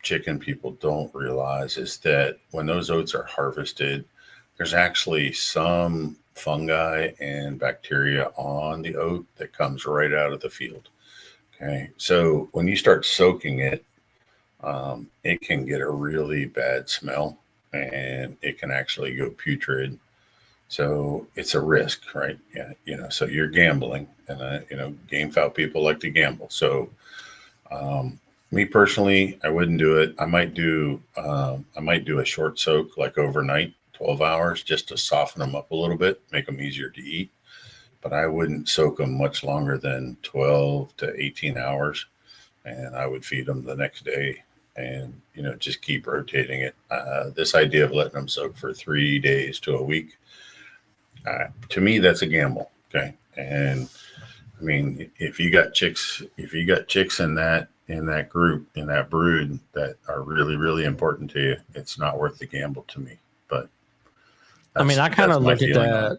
chicken people don't realize is that when those oats are harvested, there's actually some fungi and bacteria on the oat that comes right out of the field. Okay, so when you start soaking it, it can get a really bad smell and it can actually go putrid. So it's a risk, right? Yeah, so you're gambling, and game fowl people like to gamble. So me personally, I wouldn't do it. I might do a short soak, like overnight, 12 hours, just to soften them up a little bit, make them easier to eat. But I wouldn't soak them much longer than 12 to 18 hours. And I would feed them the next day and, just keep rotating it. This idea of letting them soak for 3 days to a week, to me, that's a gamble. Okay. And I mean, if you got chicks in that group, in that brood that are really, really important to you, it's not worth the gamble to me. But I mean, I kind of look at that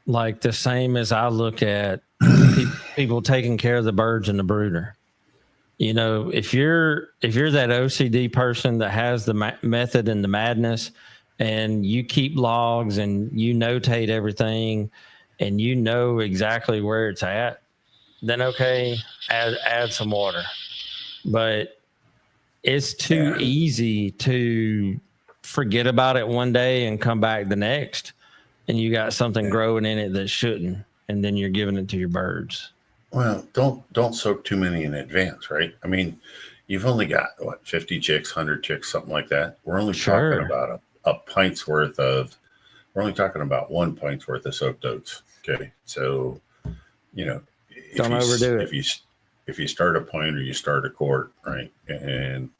like the same as I look at people taking care of the birds and the brooder. If you're that OCD person that has the method and the madness, and you keep logs and you notate everything, and you know exactly where it's at, then okay, add some water. But it's too easy to forget about it one day and come back the next, and you got something growing in it that shouldn't, and then you're giving it to your birds. Well, don't soak too many in advance, right? I mean, you've only got 50 chicks, 100 chicks, something like that. We're only talking about a pint's worth of. We're only talking about 1 pint's worth of soaked oats. Okay, so don't overdo it. If you start a pint or you start a quart, right, and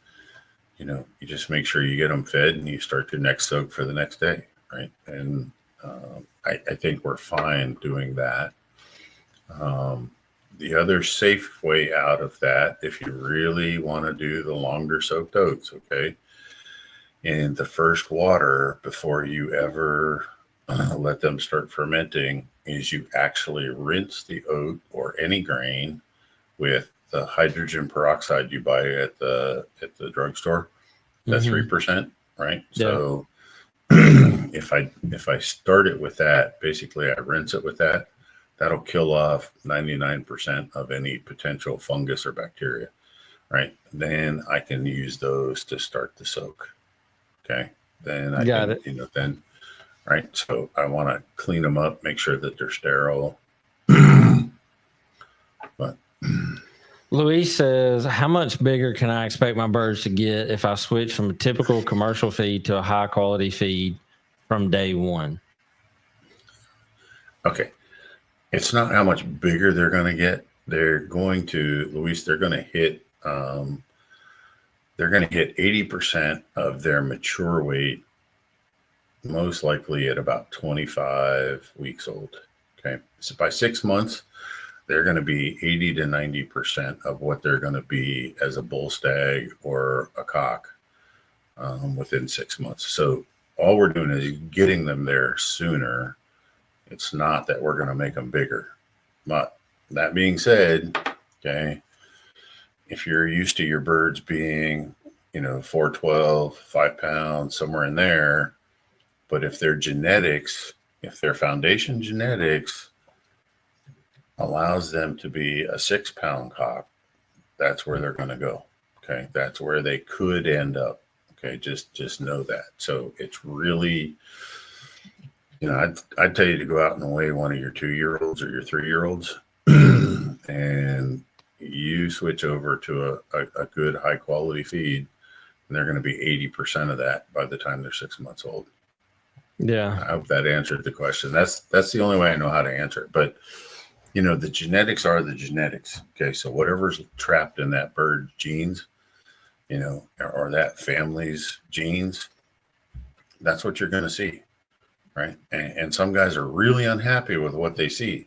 you just make sure you get them fed and you start your next soak for the next day, right? And I think we're fine doing that. The other safe way out of that, if you really want to do the longer soaked oats, okay, in the first water before you ever let them start fermenting, is you actually rinse the oat or any grain with the hydrogen peroxide you buy at the drugstore. That's 3%, right? Yeah. So if I start it with that, basically I rinse it with that. That'll kill off 99% of any potential fungus or bacteria, right? Then I can use those to start the soak. Okay. Then I got it. Then, right. So I want to clean them up, make sure that they're sterile. But Luis says, how much bigger can I expect my birds to get if I switch from a typical commercial feed to a high quality feed from day one? Okay. It's not how much bigger they're going to get. They're going to, Luis, they're going to hit 80% of their mature weight, most likely at about 25 weeks old. Okay. So by 6 months, they're going to be 80 to 90% of what they're going to be as a bull stag or a cock within 6 months. So all we're doing is getting them there sooner. It's not that we're going to make them bigger. But that being said, okay, if you're used to your birds being, 412, 5 pounds, somewhere in there, but if their foundation genetics allows them to be a 6 pound cock, that's where they're going to go. Okay. That's where they could end up. Okay. Just know that. So it's really, I'd tell you to go out and weigh one of your 2-year-olds or your 3-year-olds and you switch over to a good high quality feed, and they're going to be 80% of that by the time they're 6 months old. Yeah. I hope that answered the question. That's the only way I know how to answer it. But, the genetics are the genetics. Okay. So whatever's trapped in that bird genes, or that family's genes, that's what you're going to see, right? And some guys are really unhappy with what they see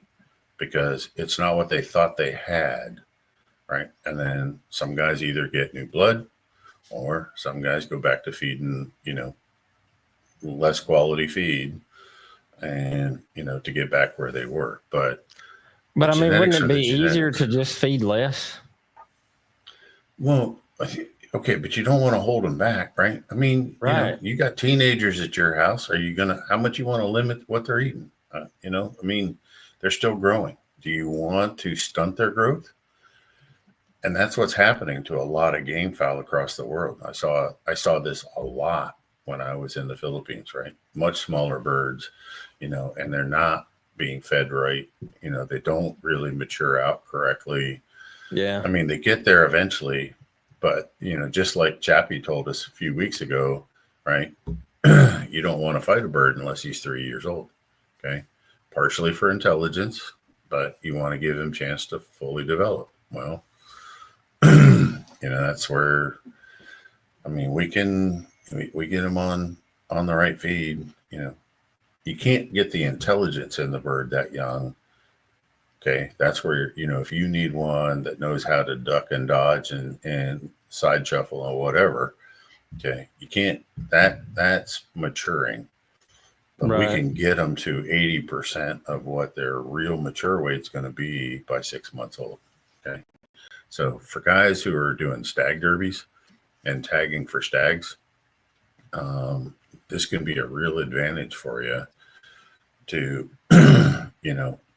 because it's not what they thought they had, right? And then some guys either get new blood or some guys go back to feeding, less quality feed and, to get back where they were. But I mean, wouldn't it be easier to just feed less? Well, okay, but you don't want to hold them back, right? I mean, right. You got teenagers at your house. Are you how much you want to limit what they're eating? I mean, they're still growing. Do you want to stunt their growth? And that's what's happening to a lot of game fowl across the world. I saw this a lot when I was in the Philippines, right? Much smaller birds, and they're not being fed right. They don't really mature out correctly. Yeah. I mean, they get there eventually, but, just like Chappie told us a few weeks ago, right? You don't want to fight a bird unless he's 3 years old. Okay. Partially for intelligence, but you want to give him a chance to fully develop. Well, that's where, I mean, we get them on the right feed. You can't get the intelligence in the bird that young. Okay. That's where, if you need one that knows how to duck and dodge and side shuffle or whatever, okay, you can't, that's maturing. But we can get them to 80% of what their real mature weight's going to be by 6 months old. Okay. So for guys who are doing stag derbies and tagging for stags, this can be a real advantage for you to,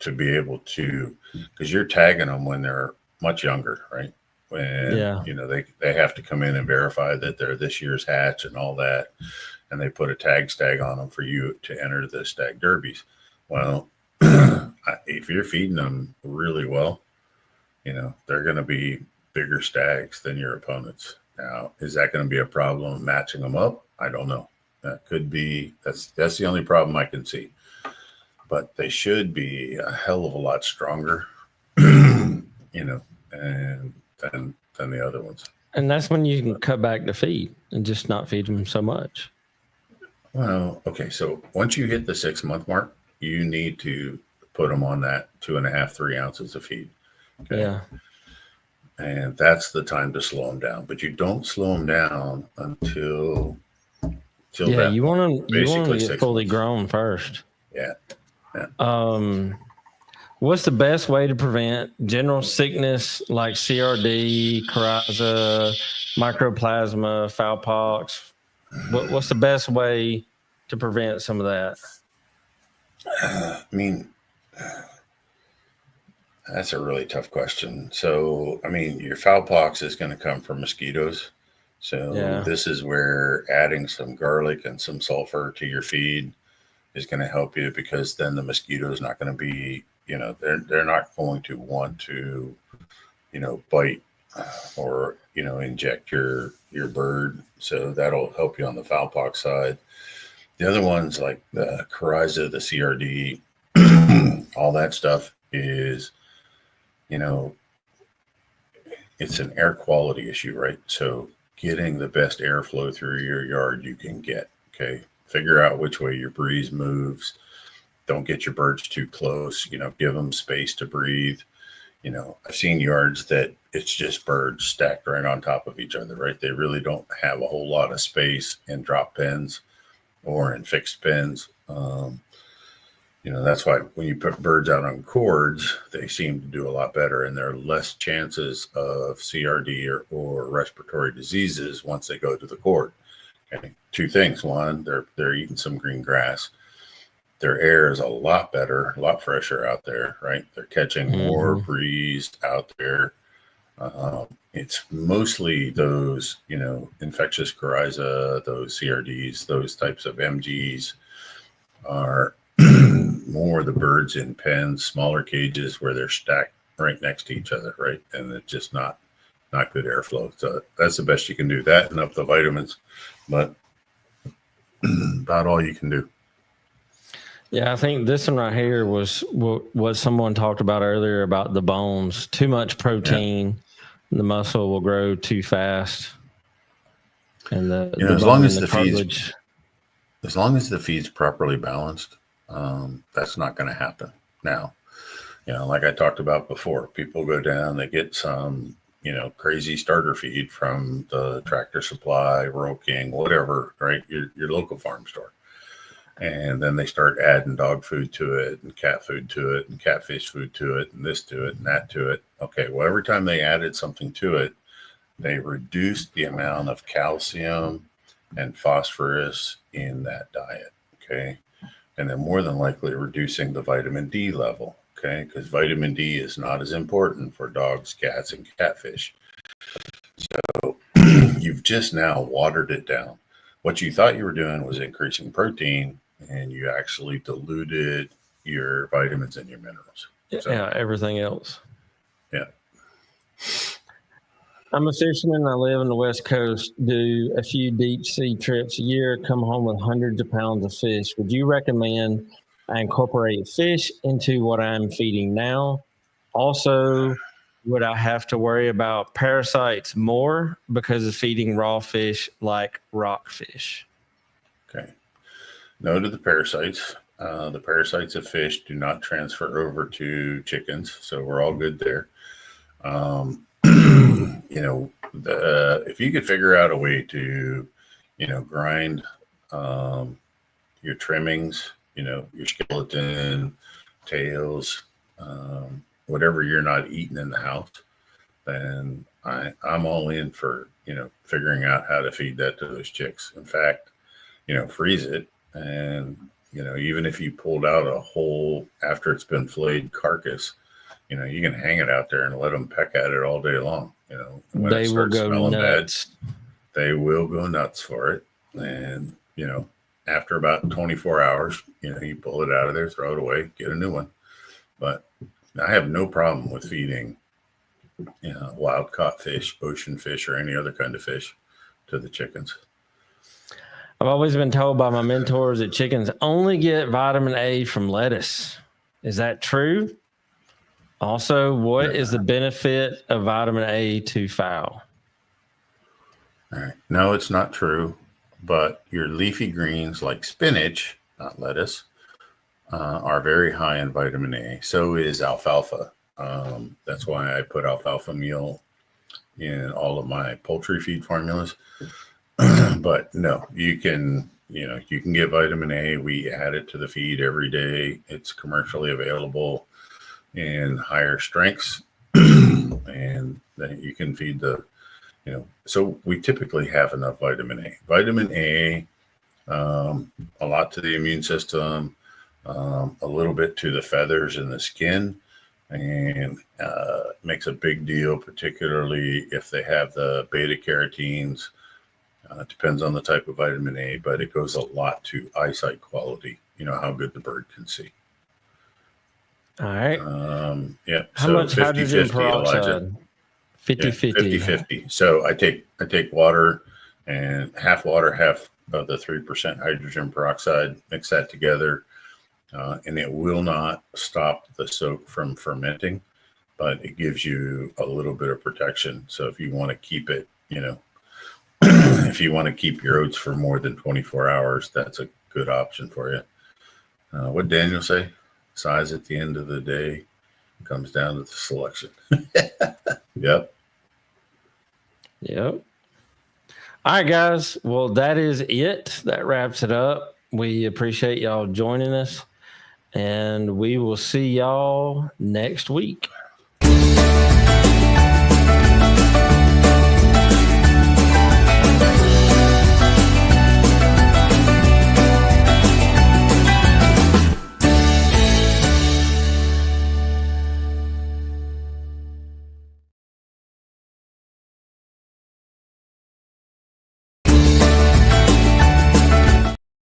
to be able to, because you're tagging them when they're much younger, right? When, they have to come in and verify that they're this year's hatch and all that. And they put a tag stag on them for you to enter the stag derbies. Well, if you're feeding them really well, they're going to be bigger stags than your opponents. Now, is that going to be a problem matching them up? I don't know. That could be, that's the only problem I can see. But they should be a hell of a lot stronger, and than the other ones. And that's when you can cut back the feed and just not feed them so much. Well, okay. So once you hit the 6 month mark, you need to put them on that 2.5, 3 ounces of feed. Okay? Yeah. And that's the time to slow them down. But you don't slow them down until you want to get fully grown first. Yeah. What's the best way to prevent general sickness like CRD, coryza, mycoplasma, fowl pox? What's the best way to prevent some of that? I mean, that's a really tough question. So, I mean, your fowl pox is going to come from mosquitoes. So this is where adding some garlic and some sulfur to your feed is going to help you, because then the mosquito is not going to be, they're not going to want to, bite or, inject your bird. So that'll help you on the fowl pox side. The other ones like the coryza, the CRD, all that stuff is, it's an air quality issue, right? So getting the best airflow through your yard you can get, okay? Figure out which way your breeze moves. Don't get your birds too close, give them space to breathe. I've seen yards that it's just birds stacked right on top of each other, right? They really don't have a whole lot of space in drop pens or in fixed pens. That's why when you put birds out on cords, they seem to do a lot better, and there are less chances of CRD or respiratory diseases once they go to the cord. Okay. 2 things. One, they're eating some green grass. Their air is a lot better, a lot fresher out there, right? They're catching more breeze out there. It's mostly those, infectious coryza, those CRDs, those types of MGs are more the birds in pens, smaller cages where they're stacked right next to each other, right? And it's just not good airflow. So that's the best you can do. That and up the vitamins, but about all you can do. Yeah, I think this one right here was what someone talked about earlier about the bones. Too much protein, the muscle will grow too fast, and the as long as the feed's as long as the feed's properly balanced, that's not going to happen. Now, like I talked about before, people go down, they get some, crazy starter feed from the Tractor Supply, Rural King, whatever, right? Your local farm store. And then they start adding dog food to it and cat food to it and catfish food to it and this to it and that to it. Okay, well, every time they added something to it, they reduced the amount of calcium and phosphorus in that diet, okay? And then more than likely reducing the vitamin D level, okay? Because vitamin D is not as important for dogs, cats, and catfish. So you've just now watered it down. What you thought you were doing was increasing protein, and you actually diluted your vitamins and your minerals. So, everything else. Yeah. I'm a fisherman. I live on the West Coast, do a few deep sea trips a year, come home with hundreds of pounds of fish. Would you recommend I incorporate fish into what I'm feeding now? Also, would I have to worry about parasites more because of feeding raw fish like rockfish? Okay. No to the parasites. The parasites of fish do not transfer over to chickens, so we're all good there. If you could figure out a way to, grind your trimmings, your skeleton, tails, whatever you're not eating in the house, then I'm all in for, figuring out how to feed that to those chicks. In fact, freeze it. And, even if you pulled out a whole, after it's been flayed carcass, you can hang it out there and let them peck at it all day long. When they will go nuts. They will go nuts for it. And, after about 24 hours, you pull it out of there, throw it away, get a new one. But I have no problem with feeding, wild caught fish, ocean fish, or any other kind of fish to the chickens. I've always been told by my mentors that chickens only get vitamin A from lettuce. Is that true? Also, what is the benefit of vitamin A to fowl? All right. No, it's not true. But your leafy greens like spinach, not lettuce, are very high in vitamin A. So is alfalfa. That's why I put alfalfa meal in all of my poultry feed formulas. But no, you can get vitamin A. We add it to the feed every day. It's commercially available in higher strengths, and then you can feed so we typically have enough vitamin A. Vitamin A, a lot to the immune system, a little bit to the feathers and the skin, and makes a big deal, particularly if they have the beta carotenes. It depends on the type of vitamin A, but it goes a lot to eyesight quality, how good the bird can see. All right. Yeah. How much hydrogen peroxide? 50-50. 50-50. So I take water and half water, half of the 3% hydrogen peroxide, mix that together, and it will not stop the soak from fermenting, but it gives you a little bit of protection. So if you want to keep it, if you want to keep your oats for more than 24 hours, that's a good option for you. What did Daniel say? Size at the end of the day comes down to the selection. Yep. All right, guys. Well, that is it. That wraps it up. We appreciate y'all joining us, and we will see y'all next week.